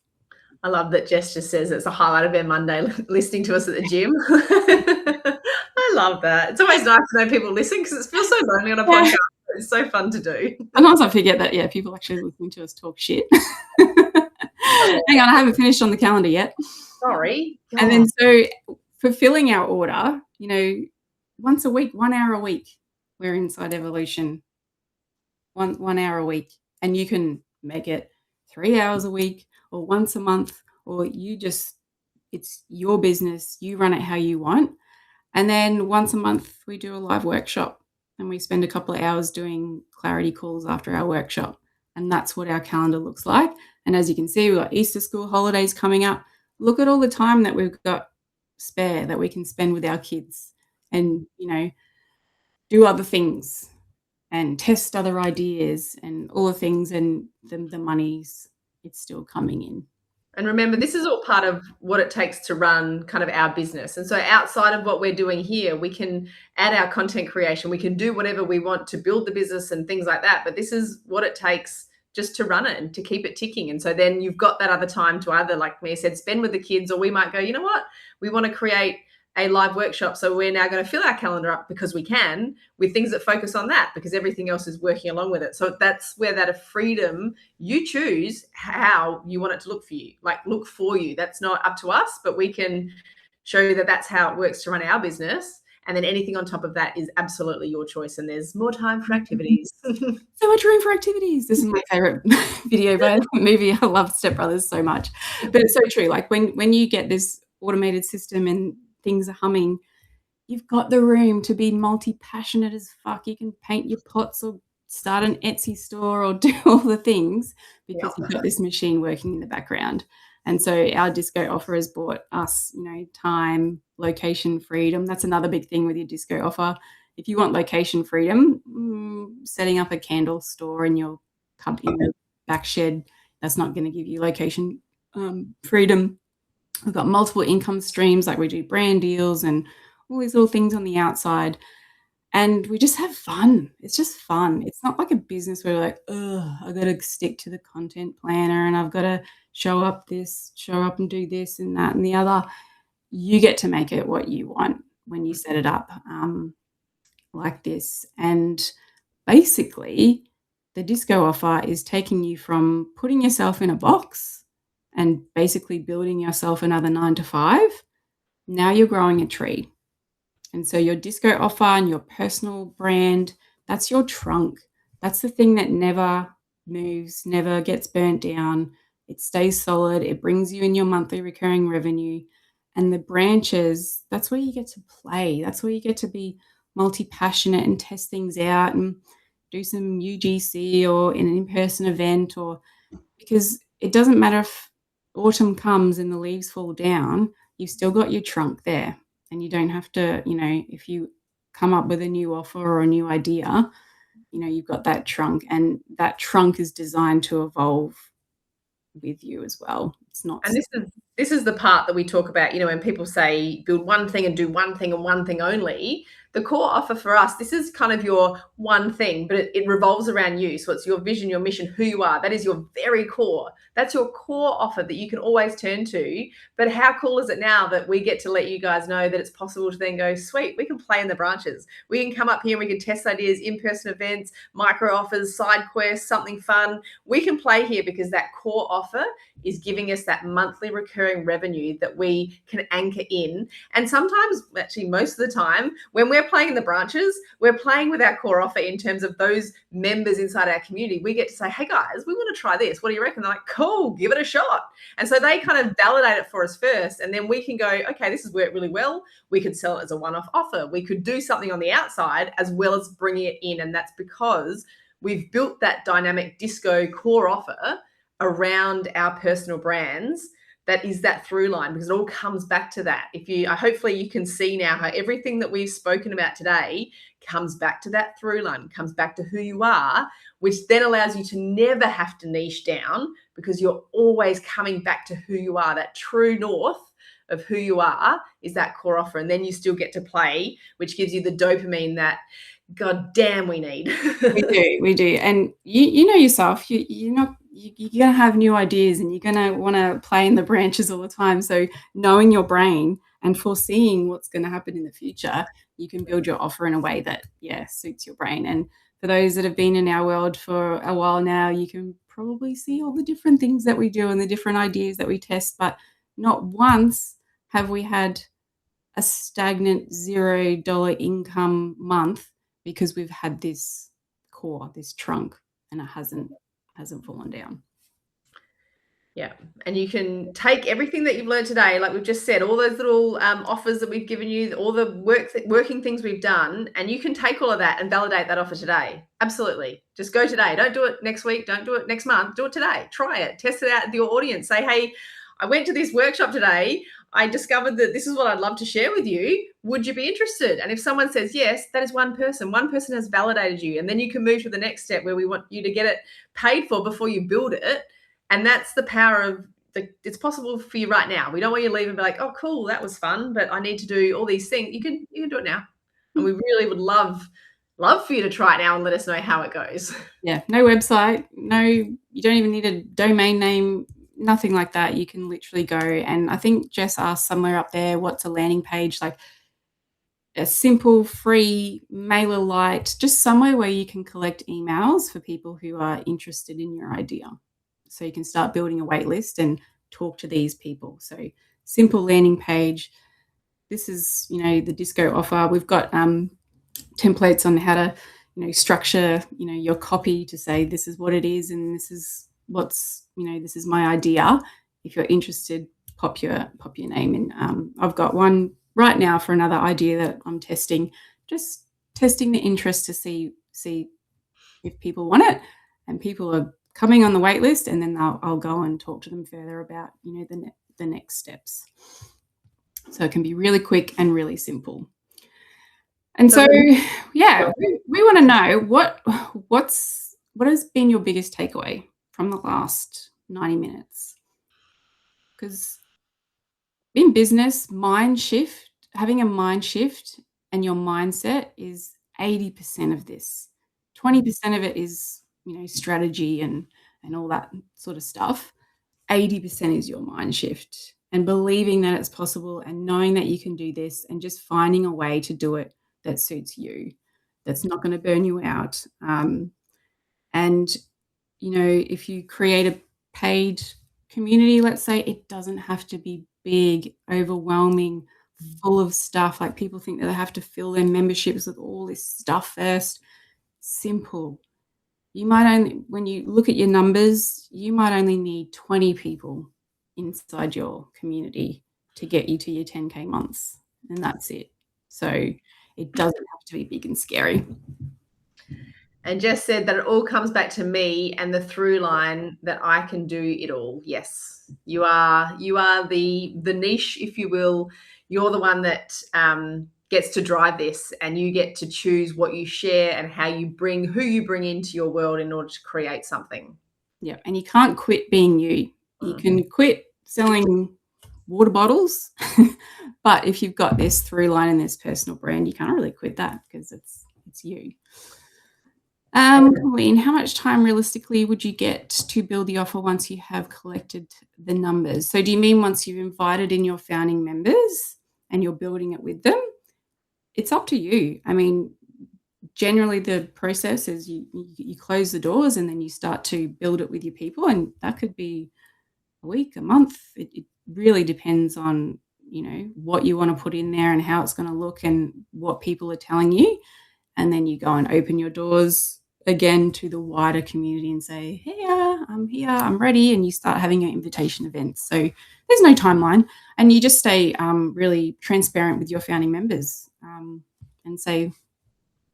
I love that Jess just says it's a highlight of their Monday listening to us at the gym. I love that. It's always nice to know people listen because it feels so lonely on a podcast. It's so fun to do. Sometimes I forget that, people actually listening to us talk shit. Hang on, I haven't finished on the calendar yet. Sorry. God. And then so fulfilling our order, once a week, 1 hour a week, we're inside Evolution. One hour a week, and you can make it 3 hours a week or once a month, or it's your business, you run it how you want. And then once a month we do a live workshop and we spend a couple of hours doing clarity calls after our workshop, and that's what our calendar looks like. And as you can see, we've got Easter school holidays coming up. Look at all the time that we've got spare that we can spend with our kids and do other things and test other ideas and all the things, and the money's, it's still coming in. And remember, this is all part of what it takes to run kind of our business. And so outside of what we're doing here, we can add our content creation. We can do whatever we want to build the business and things like that. But this is what it takes just to run it and to keep it ticking. And so then you've got that other time to either, like Mia said, spend with the kids, or we might go, you know what, we want to create a live workshop. So we're now going to fill our calendar up because we can with things that focus on that, because everything else is working along with it. So that's where that freedom, you choose how you want it to look for you, look for you. That's not up to us, but we can show you that that's how it works to run our business. And then anything on top of that is absolutely your choice. And there's more time for activities. So much room for activities. This is my favorite video by the movie. I love Step Brothers so much. But it's so true. Like when you get this automated system and things are humming, you've got the room to be multi-passionate as fuck. You can paint your pots or start an Etsy store or do all the things because you've got this machine working in the background. And so our disco offer has brought us, time, location freedom. That's another big thing with your disco offer. If you want location freedom, setting up a candle store in your back shed, that's not going to give you location freedom. We've got multiple income streams, like we do brand deals and all these little things on the outside. And we just have fun. It's just fun. It's not like a business where we're like, I've got to stick to the content planner and I've got to show up and do this and that and the other. You get to make it what you want. when you set it up like this. And basically, the disco offer is taking you from putting yourself in a box and basically building yourself another 9 to 5. Now you're growing a tree. And so your disco offer and your personal brand, that's your trunk. That's the thing that never moves, never gets burnt down. It stays solid. It brings you in your monthly recurring revenue. And the branches, that's where you get to play. That's where you get to be multi-passionate and test things out and do some UGC or in an in-person event, or because it doesn't matter if autumn comes and the leaves fall down, you've still got your trunk there. And you don't have to, if you come up with a new offer or a new idea, you've got that trunk, and that trunk is designed to evolve with you as well. It's not. And this is the part that we talk about, when people say build one thing and do one thing and one thing only. The core offer for us, this is kind of your one thing, but it revolves around you. So it's your vision, your mission, who you are. That is your very core. That's your core offer that you can always turn to. But how cool is it now that we get to let you guys know that it's possible to then go, sweet, we can play in the branches. We can come up here and we can test ideas, in-person events, micro offers, side quests, something fun. We can play here because that core offer is giving us that monthly recurring revenue that we can anchor in. And sometimes, actually most of the time, when we're playing in the branches, we're playing with our core offer in terms of those members inside our community. We get to say, hey guys, we want to try this. What do you reckon? They're like, cool, give it a shot. And so they kind of validate it for us first. And then we can go, okay, this has worked really well. We could sell it as a one-off offer. We could do something on the outside as well as bringing it in. And that's because we've built that dynamic disco core offer around our personal brands. That is that through line, because it all comes back to that. Hopefully you can see now how everything that we've spoken about today comes back to that through line, comes back to who you are, which then allows you to never have to niche down, because you're always coming back to who you are. That true north of who you are is that core offer. And then you still get to play, which gives you the dopamine that God damn we need. We do. And you know yourself, you're going to have new ideas and you're going to want to play in the branches all the time. So knowing your brain and foreseeing what's going to happen in the future, you can build your offer in a way that, suits your brain. And for those that have been in our world for a while now, you can probably see all the different things that we do and the different ideas that we test. But not once have we had a stagnant $0 income month because we've had this core, this trunk, and it hasn't fallen down. Yeah. And you can take everything that you've learned today, like we've just said, all those little offers that we've given you, all the working things we've done, and you can take all of that and validate that offer today. Absolutely. Just go today. Don't do it next week. Don't do it next month. Do it today. Try it. Test it out with your audience. Say, hey, I went to this workshop today. I discovered that this is what I'd love to share with you. Would you be interested? And if someone says yes, that is one person. One person has validated you. And then you can move to the next step where we want you to get it paid for before you build it. And that's the power of it's possible for you right now. We don't want you to leave and be like, oh, cool, that was fun, but I need to do all these things. You can do it now. And we really would love for you to try it now and let us know how it goes. Yeah, no website, no, you don't even need a domain name, nothing like that. You can literally go. And I think Jess asked somewhere up there, what's a landing page? Like a simple, free mailer light, just somewhere where you can collect emails for people who are interested in your idea. So you can start building a wait list and talk to these people. So simple landing page. This is, the disco offer. We've got templates on how to, structure, your copy to say this is what it is and this is what's, this is my idea. If you're interested, pop your name in. I've got one right now for another idea that I'm testing, just testing the interest to see if people want it, and people are coming on the wait list, and then I'll go and talk to them further about, the next steps. So it can be really quick and really simple. And so, we want to know what has been your biggest takeaway from the last 90 minutes? Because in business, having a mind shift and your mindset is 80% of this. 20% of it is strategy and all that sort of stuff. 80% is your mind shift. and believing that it's possible and knowing that you can do this and just finding a way to do it that suits you, that's not going to burn you out. And, if you create a paid community, let's say, it doesn't have to be big, overwhelming, full of stuff. Like, people think that they have to fill their memberships with all this stuff first. Simple. You might only, when you look at your numbers, you might only need 20 people inside your community to get you to your 10K months, and that's it. So it doesn't have to be big and scary. And Jess said that it all comes back to me and the through line that I can do it all. Yes, you are the niche, if you will. You're the one that gets to drive this, and you get to choose what you share and who you bring into your world in order to create something. Yeah, and you can't quit being you. You can quit selling water bottles, but if you've got this through line and this personal brand, you can't really quit that because it's you. Colleen, how much time realistically would you get to build the offer once you have collected the numbers? So do you mean once you've invited in your founding members and you're building it with them? It's up to you. I mean, generally the process is you close the doors and then you start to build it with your people, and that could be a week, a month. It really depends on, what you want to put in there and how it's going to look and what people are telling you. And then you go and open your doors again to the wider community and say, hey, I'm here, I'm ready. And you start having your invitation events. So there's no timeline, and you just stay really transparent with your founding members and say,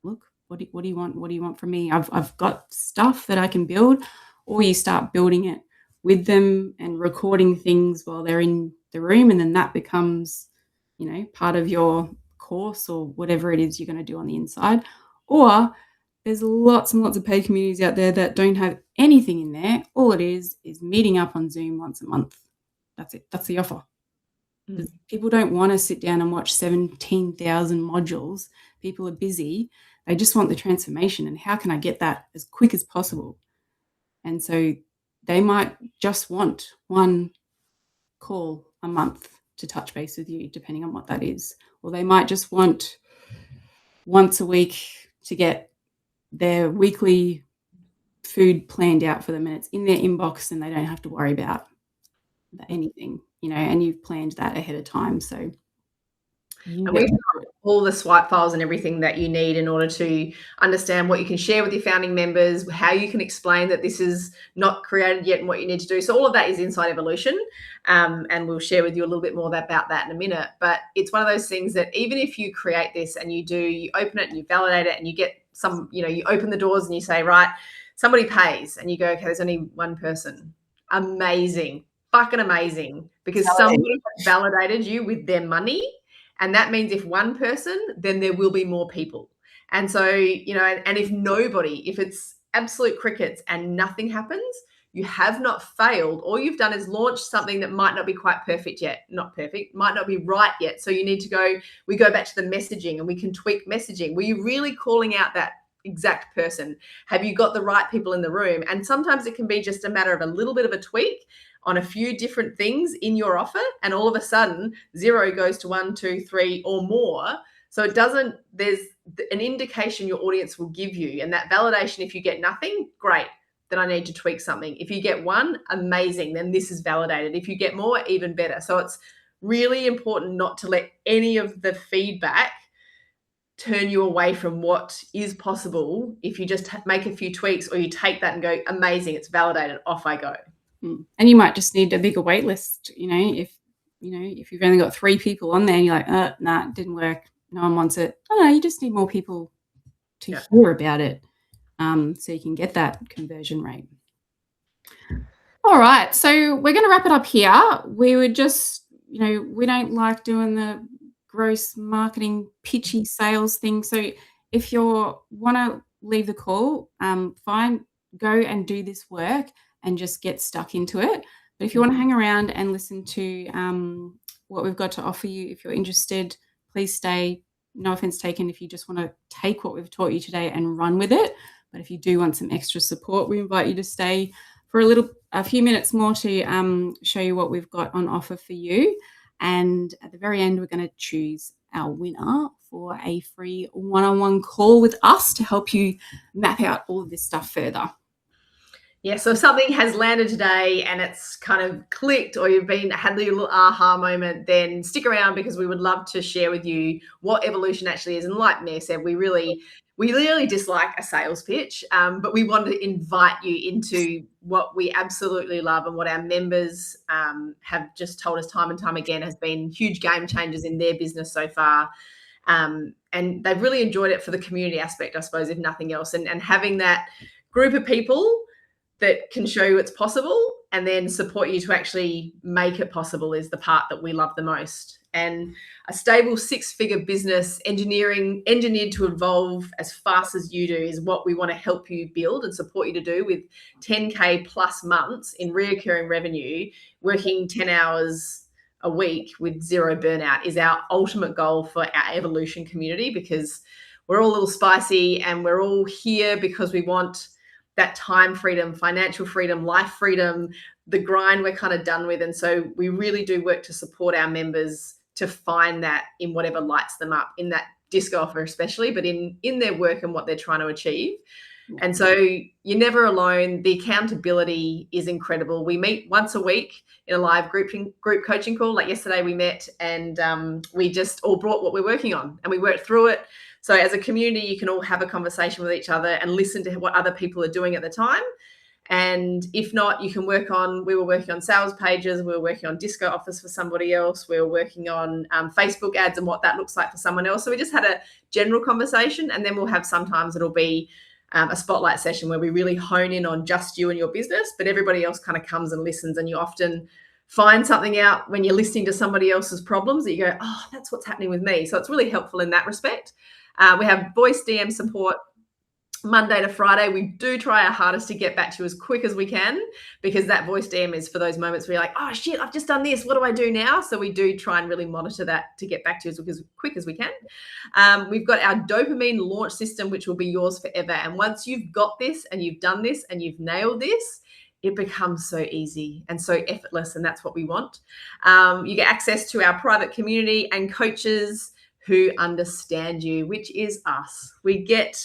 look, what do you want? What do you want from me? I've got stuff that I can build. Or you start building it with them and recording things while they're in the room. And then that becomes, part of your course or whatever it is you're going to do on the inside. Or there's lots and lots of paid communities out there that don't have anything in there. All it is meeting up on Zoom once a month. That's it. That's the offer. People don't want to sit down and watch 17,000 modules. People are busy. They just want the transformation. And how can I get that as quick as possible? And so they might just want one call a month to touch base with you, depending on what that is. Or they might just want once a week to get their weekly food planned out for them, and it's in their inbox and they don't have to worry about anything, and you've planned that ahead of time. So and we've got all the swipe files and everything that you need in order to understand what you can share with your founding members, how you can explain that this is not created yet and what you need to do. So all of that is inside Evolution, and we'll share with you a little bit more about that in a minute. But it's one of those things that even if you create this and you open it and you validate it and you get some, you open the doors and you say, right, somebody pays, and you go, okay, there's only one person. Amazing, fucking amazing, because somebody validated you with their money. And that means if one person, then there will be more people. And so, and if it's absolute crickets and nothing happens, you have not failed. All you've done is launched something that might not be quite perfect yet. Not perfect, might not be right yet. So you need to we go back to the messaging and we can tweak messaging. Were you really calling out that exact person? Have you got the right people in the room? And sometimes it can be just a matter of a little bit of a tweak on a few different things in your offer, and all of a sudden 0 goes to 1, 2, 3 or more. So there's an indication your audience will give you, and that validation. If you get nothing, great, then I need to tweak something. If you get 1, amazing, then this is validated. If you get more, even better. So it's really important not to let any of the feedback turn you away from what is possible. If you just make a few tweaks, or you take that and go, amazing, it's validated, off I go. And you might just need a bigger wait list. If you've only got 3 people on there and you're like, nah, it didn't work, no one wants it. Oh no, you just need more people to hear about it, so you can get that conversion rate. All right, so we're going to wrap it up here. We would just, we don't like doing the gross marketing pitchy sales thing. So if you want to leave the call, fine, go and do this work and just get stuck into it. But if you want to hang around and listen to what we've got to offer you, if you're interested, please stay. No offense taken if you just want to take what we've taught you today and run with it. But if you do want some extra support, we invite you to stay for a few minutes more to show you what we've got on offer for you. And at the very end, we're going to choose our winner for a free one-on-one call with us to help you map out all of this stuff further. Yeah, so if something has landed today and it's kind of clicked, or you've had a little aha moment, then stick around, because we would love to share with you what evolution actually is. And like Mia said, we really dislike a sales pitch, but we want to invite you into what we absolutely love and what our members have just told us time and time again has been huge game changers in their business so far. And they've really enjoyed it for the community aspect, I suppose, if nothing else. And having that group of people that can show you it's possible and then support you to actually make it possible is the part that we love the most. And a stable 6-figure business engineered to evolve as fast as you do is what we want to help you build and support you to do, with 10K plus months in reoccurring revenue, working 10 hours a week with zero burnout is our ultimate goal for our evolution community, because we're all a little spicy and we're all here because we want that time freedom, financial freedom, life freedom. The grind we're kind of done with. And so we really do work to support our members to find that in whatever lights them up, in that disco offer especially, but in their work and what they're trying to achieve. And so you're never alone. The accountability is incredible. We meet once a week in a live group coaching call. Like yesterday we met, and we just all brought what we're working on and we worked through it. So as a community, you can all have a conversation with each other and listen to what other people are doing at the time. And if not, we were working on sales pages, we were working on disco offers for somebody else, we were working on Facebook ads and what that looks like for someone else. So we just had a general conversation, and then we'll have sometimes it'll be a spotlight session where we really hone in on just you and your business, but everybody else kind of comes and listens. And you often find something out when you're listening to somebody else's problems that you go, oh, that's what's happening with me. So it's really helpful in that respect. We have voice DM support Monday to Friday. We do try our hardest to get back to you as quick as we can, because that voice DM is for those moments where you're like, oh shit, I've just done this, what do I do now? So we do try and really monitor that to get back to you as quick as we can. We've got our dopamine launch system, which will be yours forever. And once you've got this and you've done this and you've nailed this, it becomes so easy and so effortless, and that's what we want. You get access to our private community and coaches who understand you, which is us. We get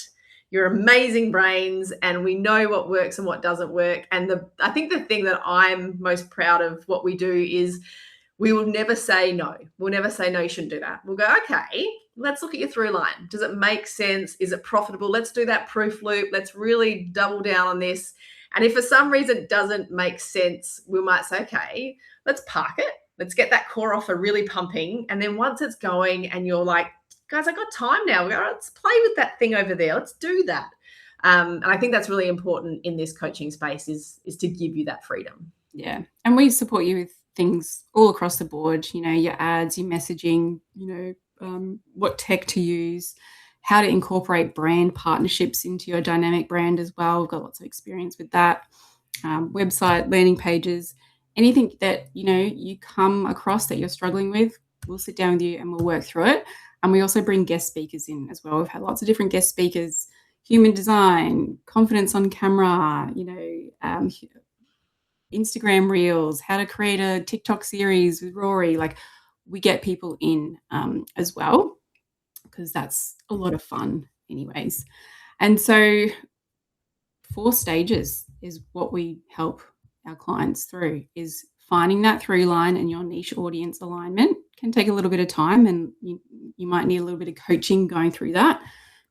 your amazing brains and we know what works and what doesn't work. And I think the thing that I'm most proud of what we do is we will never say no. We'll never say, no, you shouldn't do that. We'll go, okay, let's look at your through line. Does it make sense? Is it profitable? Let's do that proof loop. Let's really double down on this. And if for some reason it doesn't make sense, we might say, okay, let's park it. Let's get that core offer really pumping. And then once it's going and you're like, guys, I got time now. We go, let's play with that thing over there. Let's do that. And I think that's really important in this coaching space is to give you that freedom. Yeah. And we support you with things all across the board, your ads, your messaging, what tech to use, how to incorporate brand partnerships into your dynamic brand as well. We've got lots of experience with that. Website, landing pages, anything that, you come across that you're struggling with, we'll sit down with you and we'll work through it. And we also bring guest speakers in as well. We've had lots of different guest speakers, human design, confidence on camera, Instagram reels, how to create a TikTok series with Rory. Like, we get people in as well, because that's a lot of fun anyways. And so 4 stages is what we help our clients through, is finding that through line and your niche audience alignment. Can take a little bit of time, and you might need a little bit of coaching going through that.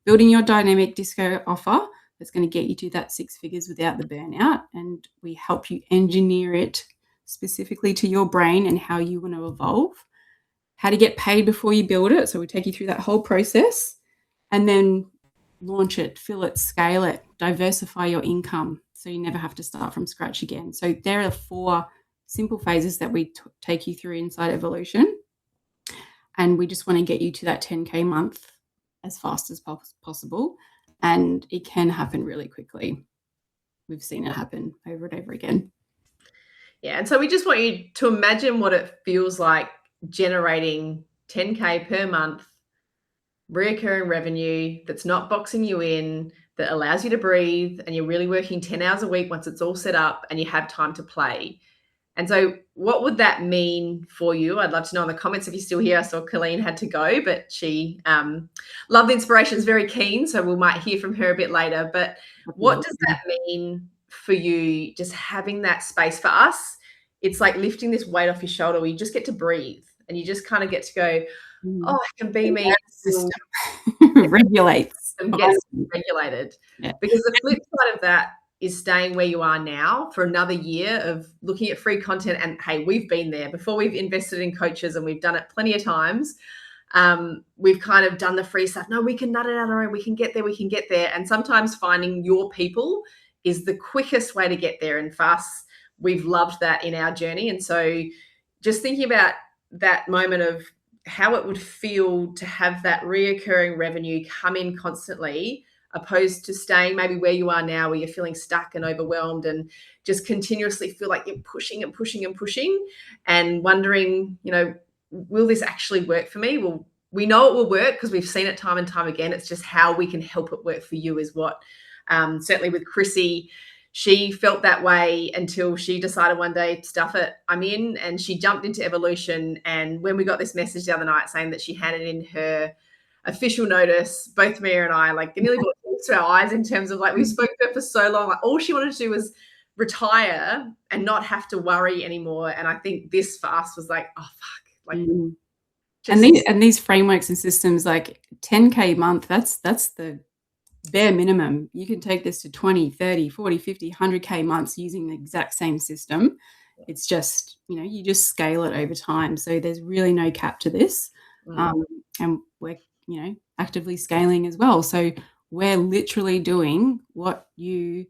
Building your dynamic disco offer that's going to get you to that 6 figures without the burnout, and we help you engineer it specifically to your brain and how you want to evolve. How to get paid before you build it, so we take you through that whole process, and then launch it, fill it, scale it, diversify your income so you never have to start from scratch again. So there are 4 simple phases that we take you through inside Evolution. And we just want to get you to that 10K month as fast as possible. And it can happen really quickly. We've seen it happen over and over again. Yeah. And so we just want you to imagine what it feels like generating 10K per month reoccurring revenue that's not boxing you in, that allows you to breathe, and you're really working 10 hours a week once it's all set up and you have time to play. And so what would that mean for you? I'd love to know in the comments if you're still here. I saw Colleen had to go, but she loved the inspiration, is very keen. So we might hear from her a bit later. But what does that mean for you, just having that space? For us, it's like lifting this weight off your shoulder where you just get to breathe and you just kind of get to go, oh, I can be me. System regulates. Gets regulated. Yeah. Because the flip side of that is staying where you are now for another year of looking at free content. And hey, we've been there before. We've invested in coaches and we've done it plenty of times. We've kind of done the free stuff. No, we can nut it out our own. We can get there. We can get there. And sometimes finding your people is the quickest way to get there. And for us, we've loved that in our journey. And so just thinking about that moment of how it would feel to have that reoccurring revenue come in constantly, opposed to staying maybe where you are now, where you're feeling stuck and overwhelmed and just continuously feel like you're pushing and pushing and pushing and wondering, will this actually work for me? Well, we know it will work because we've seen it time and time again. It's just how we can help it work for you is what, certainly with Chrissy, she felt that way until she decided one day, stuff it, I'm in, and she jumped into Evolution. And when we got this message the other night saying that she handed in her official notice, both Mia and I nearly brought tears to our eyes in terms of we spoke to her for so long. All she wanted to do was retire and not have to worry anymore. And I think this for us was oh fuck. And these frameworks and systems, 10K a month, that's the bare minimum. You can take this to 20, 30, 40, 50, 100K months using the exact same system. It's just, you just scale it over time. So there's really no cap to this. And we're, actively scaling as well. So we're literally doing what you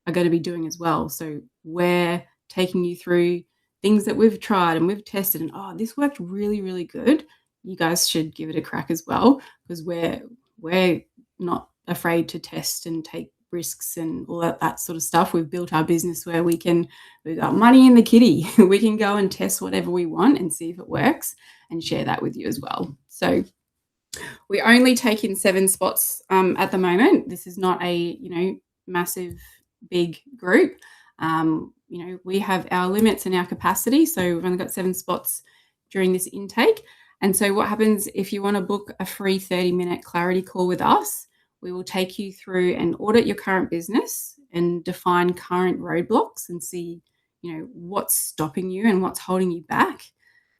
are going to be doing as well. So we're taking you through things that we've tried and we've tested and, this worked really, really good. You guys should give it a crack as well, because we're not afraid to test and take risks and all that sort of stuff. We've built our business where we've got money in the kitty. We can go and test whatever we want and see if it works and share that with you as well. So we only take in 7 spots at the moment. This is not a, massive, big group. We have our limits and our capacity. So we've only got 7 spots during this intake. And so what happens if you want to book a free 30-minute clarity call with us, we will take you through and audit your current business and define current roadblocks and see, what's stopping you and what's holding you back.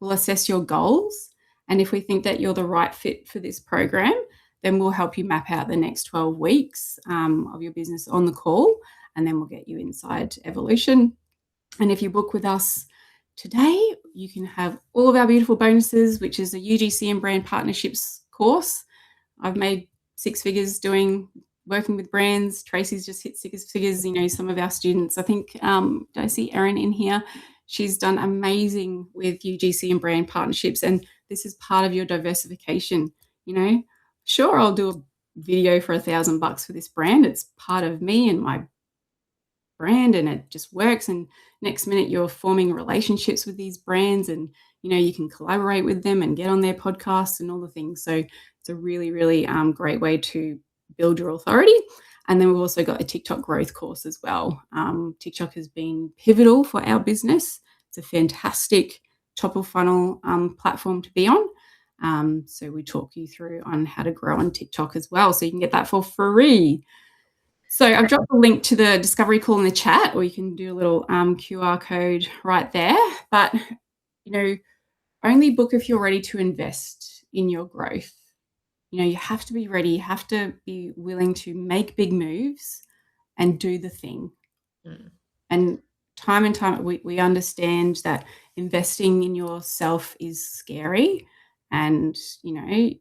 We'll assess your goals. And if we think that you're the right fit for this program, then we'll help you map out the next 12 weeks of your business on the call. And then we'll get you inside Evolution. And if you book with us today, you can have all of our beautiful bonuses, which is a UGC and brand partnerships course. I've made 6 figures working with brands. Tracy's just hit 6 figures. Some of our students, I think, did I see Erin in here? She's done amazing with UGC and brand partnerships. And this is part of your diversification. Sure, I'll do a video for $1,000 for this brand. It's part of me and my brand, and it just works. And next minute you're forming relationships with these brands, and you can collaborate with them and get on their podcasts and all the things. So it's a really, really great way to build your authority. And then we've also got a TikTok growth course as well. TikTok has been pivotal for our business. It's a fantastic top of funnel platform to be on. So we talk you through on how to grow on TikTok as well. So you can get that for free. So I've dropped a link to the discovery call in the chat, or you can do a little QR code right there. But, only book if you're ready to invest in your growth. You have to be ready. You have to be willing to make big moves and do the thing. And time we understand that investing in yourself is scary, and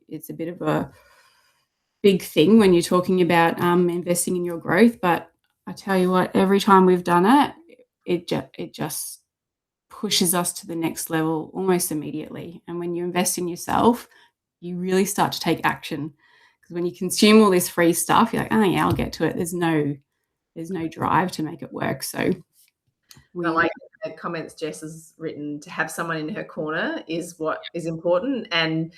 it's a bit of a big thing when you're talking about investing in your growth. But I tell you what, every time we've done it just pushes us to the next level almost immediately. And when you invest in yourself, you really start to take action, because when you consume all this free stuff, you're like, oh yeah, I'll get to it. There's no drive to make it work. So I like the comments Jess has written. To have someone in her corner is what is important. And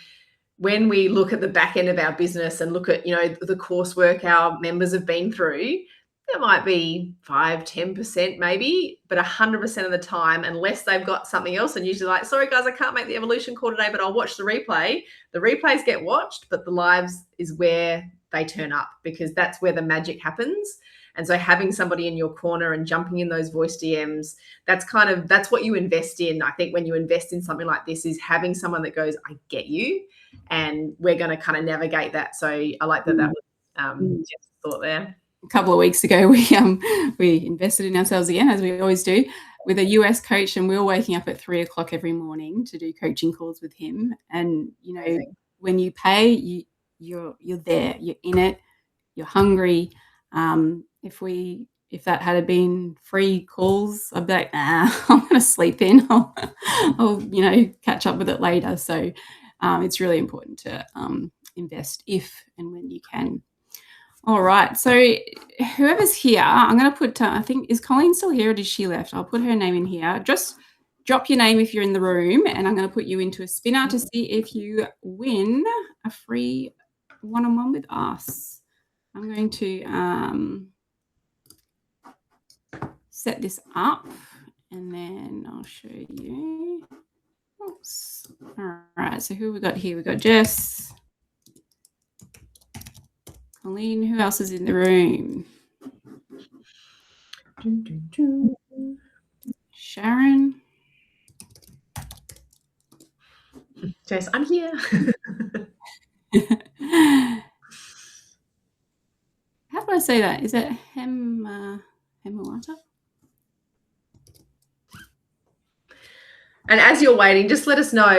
when we look at the back end of our business and look at, the coursework our members have been through, there might be 5-10% maybe, but 100% of the time, unless they've got something else, and usually like, sorry guys, I can't make the evolution call today, but I'll watch the replay. The replays get watched, but the lives is where they turn up, because that's where the magic happens. And so having somebody in your corner and jumping in those voice DMs, that's what you invest in. I think when you invest in something like this, is having someone that goes, I get you, and we're going to kind of navigate that. So I like that was Jeff's thought there. A couple of weeks ago, we invested in ourselves again, as we always do, with a US coach, and we were waking up at 3:00 every morning to do coaching calls with him. And when you pay, you're there, you're in it, you're hungry. If that had been free calls, I'd be like, I'm going to sleep in. I'll catch up with it later. So it's really important to invest if and when you can. All right. So whoever's here, I'm going to put, I think, is Colleen still here or did she left? I'll put her name in here. Just drop your name if you're in the room, and I'm going to put you into a spinner to see if you win a free one-on-one with us. I'm going to set this up, and then I'll show you. Oops. All right. So who we got here? We got Jess, Colleen. Who else is in the room? Sharon. Jess, I'm here. How do I say that? Is it Hemawata? And as you're waiting, just let us know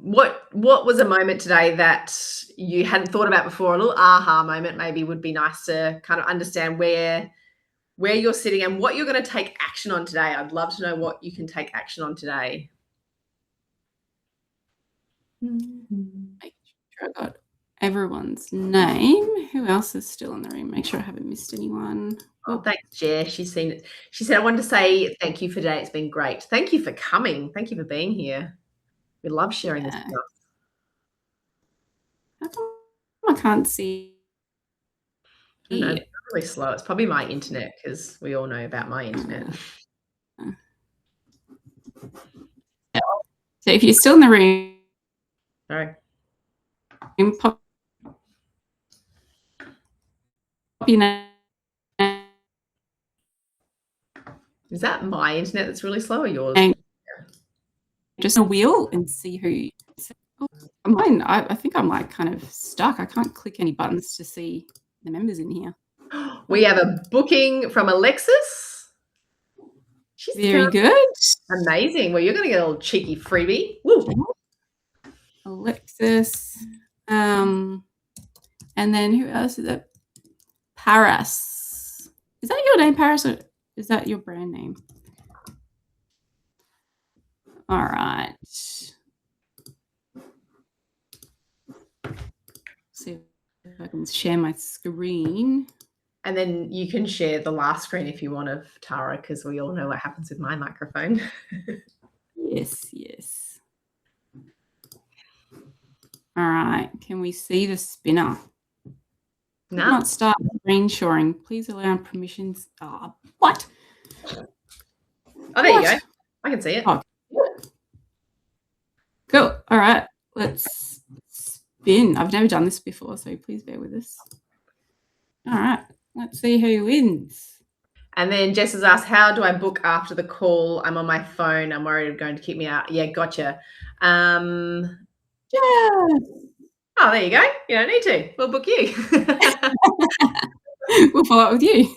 what was a moment today that you hadn't thought about before. A little aha moment maybe would be nice to kind of understand where you're sitting and what you're going to take action on today. I'd love to know what you can take action on today. Make sure I got everyone's name. Who else is still in the room? Make sure I haven't missed anyone. Oh, thanks, Jess. She's seen it. She said, I wanted to say thank you for today. It's been great. Thank you for coming. Thank you for being here. We love sharing this stuff. How come I can't see? I know, it's really slow. It's probably my internet, because we all know about my internet. So if you're still in the room, Sorry. Pop your name. Is that my internet that's really slow or yours? Just a wheel and see who. Mine, I think I'm like kind of stuck. I can't click any buttons to see the members in here. We have a booking from Alexis. She's very good. Amazing. Well, you're going to get a little cheeky freebie. Woo. Alexis. And then who else is it? Paris. Is that your name, Paris, or is that your brand name? All right. See if I can share my screen. And then you can share the last screen if you want of Tara, because we all know what happens with my microphone. Yes. All right. Can we see the spinner? No. Do not start screen sharing. Please allow permissions. What? Oh, there you go. I can see it. Oh. Cool. All right. Let's spin. I've never done this before, so please bear with us. All right. Let's see who wins. And then Jess has asked, how do I book after the call? I'm on my phone. I'm worried it's going to keep me out. Yeah, gotcha. Yeah. Oh, there you go. You don't need to. We'll book you. We'll follow up with you.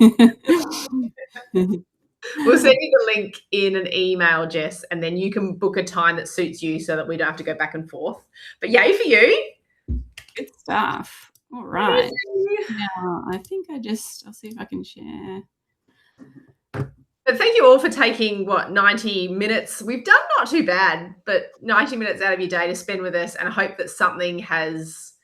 We'll send you the link in an email, Jess, and then you can book a time that suits you so that we don't have to go back and forth. But yay for you. Good stuff. All right. Now, I think I'll see if I can share. But thank you all for taking, 90 minutes. We've done not too bad, but 90 minutes out of your day to spend with us, and I hope that something has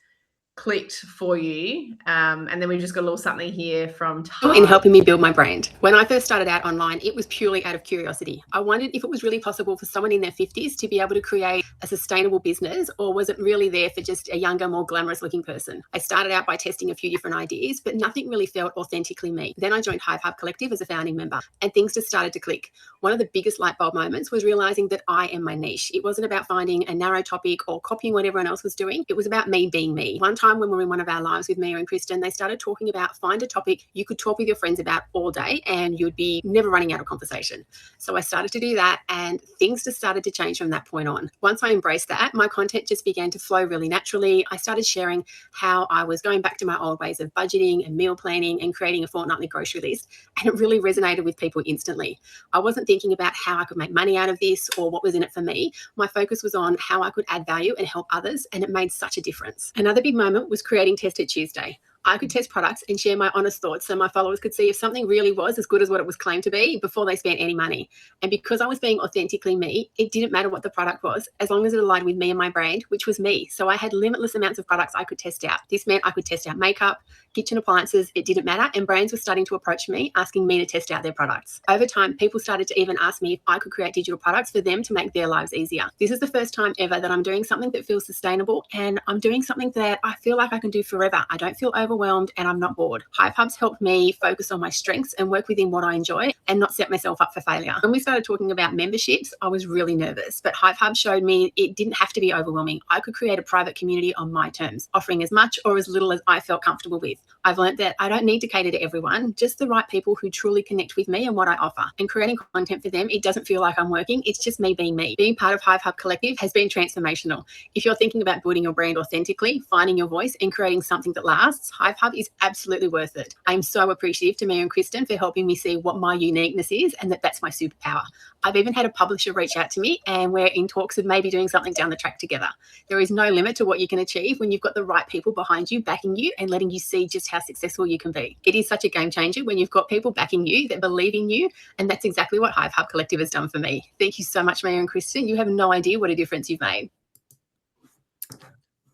clicked for you? And then we've just got a little something here from in helping me build my brand. When I first started out online, it was purely out of curiosity. I wondered if it was really possible for someone in their 50s to be able to create a sustainable business, or was it really there for just a younger, more glamorous looking person? I started out by testing a few different ideas, but nothing really felt authentically me. Then I joined Hive Hub Collective as a founding member, and things just started to click. One of the biggest light bulb moments was realizing that I am my niche. It wasn't about finding a narrow topic or copying what everyone else was doing. It was about me being me. One time when we were in one of our lives with Mia and Kristen, they started talking about find a topic you could talk with your friends about all day and you'd be never running out of conversation. So I started to do that, and things just started to change from that point on. Once I embraced that, my content just began to flow really naturally. I started sharing how I was going back to my old ways of budgeting and meal planning and creating a fortnightly grocery list, and it really resonated with people instantly. I wasn't thinking about how I could make money out of this or what was in it for me. My focus was on how I could add value and help others, and it made such a difference. Another big moment was creating Test It Tuesday. I could test products and share my honest thoughts so my followers could see if something really was as good as what it was claimed to be before they spent any money. And because I was being authentically me, it didn't matter what the product was, as long as it aligned with me and my brand, which was me. So I had limitless amounts of products I could test out. This meant I could test out makeup, kitchen appliances, it didn't matter. And brands were starting to approach me, asking me to test out their products. Over time, people started to even ask me if I could create digital products for them to make their lives easier. This is the first time ever that I'm doing something that feels sustainable, and I'm doing something that I feel like I can do forever. I don't feel overwhelmed, and I'm not bored. Hive Hub's helped me focus on my strengths and work within what I enjoy and not set myself up for failure. When we started talking about memberships, I was really nervous, but Hive Hub showed me it didn't have to be overwhelming. I could create a private community on my terms, offering as much or as little as I felt comfortable with. I've learned that I don't need to cater to everyone, just the right people who truly connect with me and what I offer. And creating content for them, it doesn't feel like I'm working. It's just me being me. Being part of Hive Hub Collective has been transformational. If you're thinking about building your brand authentically, finding your voice and creating something that lasts, Hive Hub is absolutely worth it. I'm so appreciative to Mia and Kristen for helping me see what my uniqueness is and that's my superpower. I've even had a publisher reach out to me, and we're in talks of maybe doing something down the track together. There is no limit to what you can achieve when you've got the right people behind you, backing you and letting you see just how successful you can be. It is such a game changer when you've got people backing you that believe in you, and that's exactly what Hive Hub Collective has done for me. Thank you so much, Mia and Kristen. You have no idea what a difference you've made.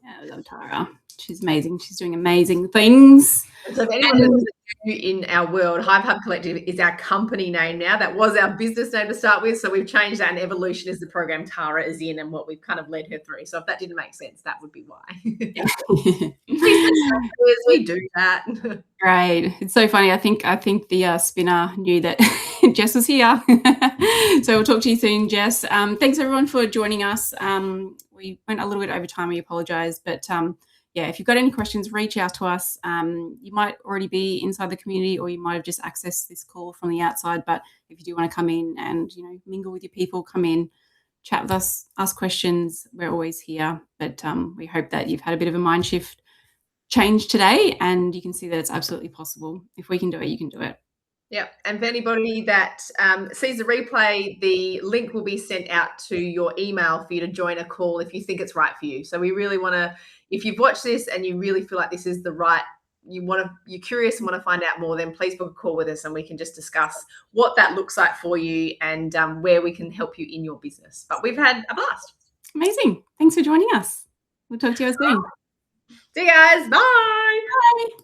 Yeah, I love Tara. She's amazing. She's doing amazing things. So if anyone that's new in our world, Hive Hub Collective is our company name now. That was our business name to start with. So we've changed that, and Evolution is the program Tara is in and what we've kind of led her through. So if that didn't make sense, that would be why. We do that. Great. It's so funny. I think the spinner knew that Jess was here. So we'll talk to you soon, Jess. Thanks everyone for joining us. We went a little bit over time. We apologize, but yeah, if you've got any questions, reach out to us. You might already be inside the community, or you might have just accessed this call from the outside. But if you do want to come in and mingle with your people, come in, chat with us, ask questions. We're always here. But we hope that you've had a bit of a mind shift change today, and you can see that it's absolutely possible. If we can do it, you can do it. Yeah, and for anybody that sees the replay, the link will be sent out to your email for you to join a call if you think it's right for you. So we really want to, if you've watched this and you really feel like this is the right, you're curious and want to find out more, then please book a call with us and we can just discuss what that looks like for you and where we can help you in your business. But we've had a blast. Amazing. Thanks for joining us. We'll talk to you soon. See you guys. Bye. Bye.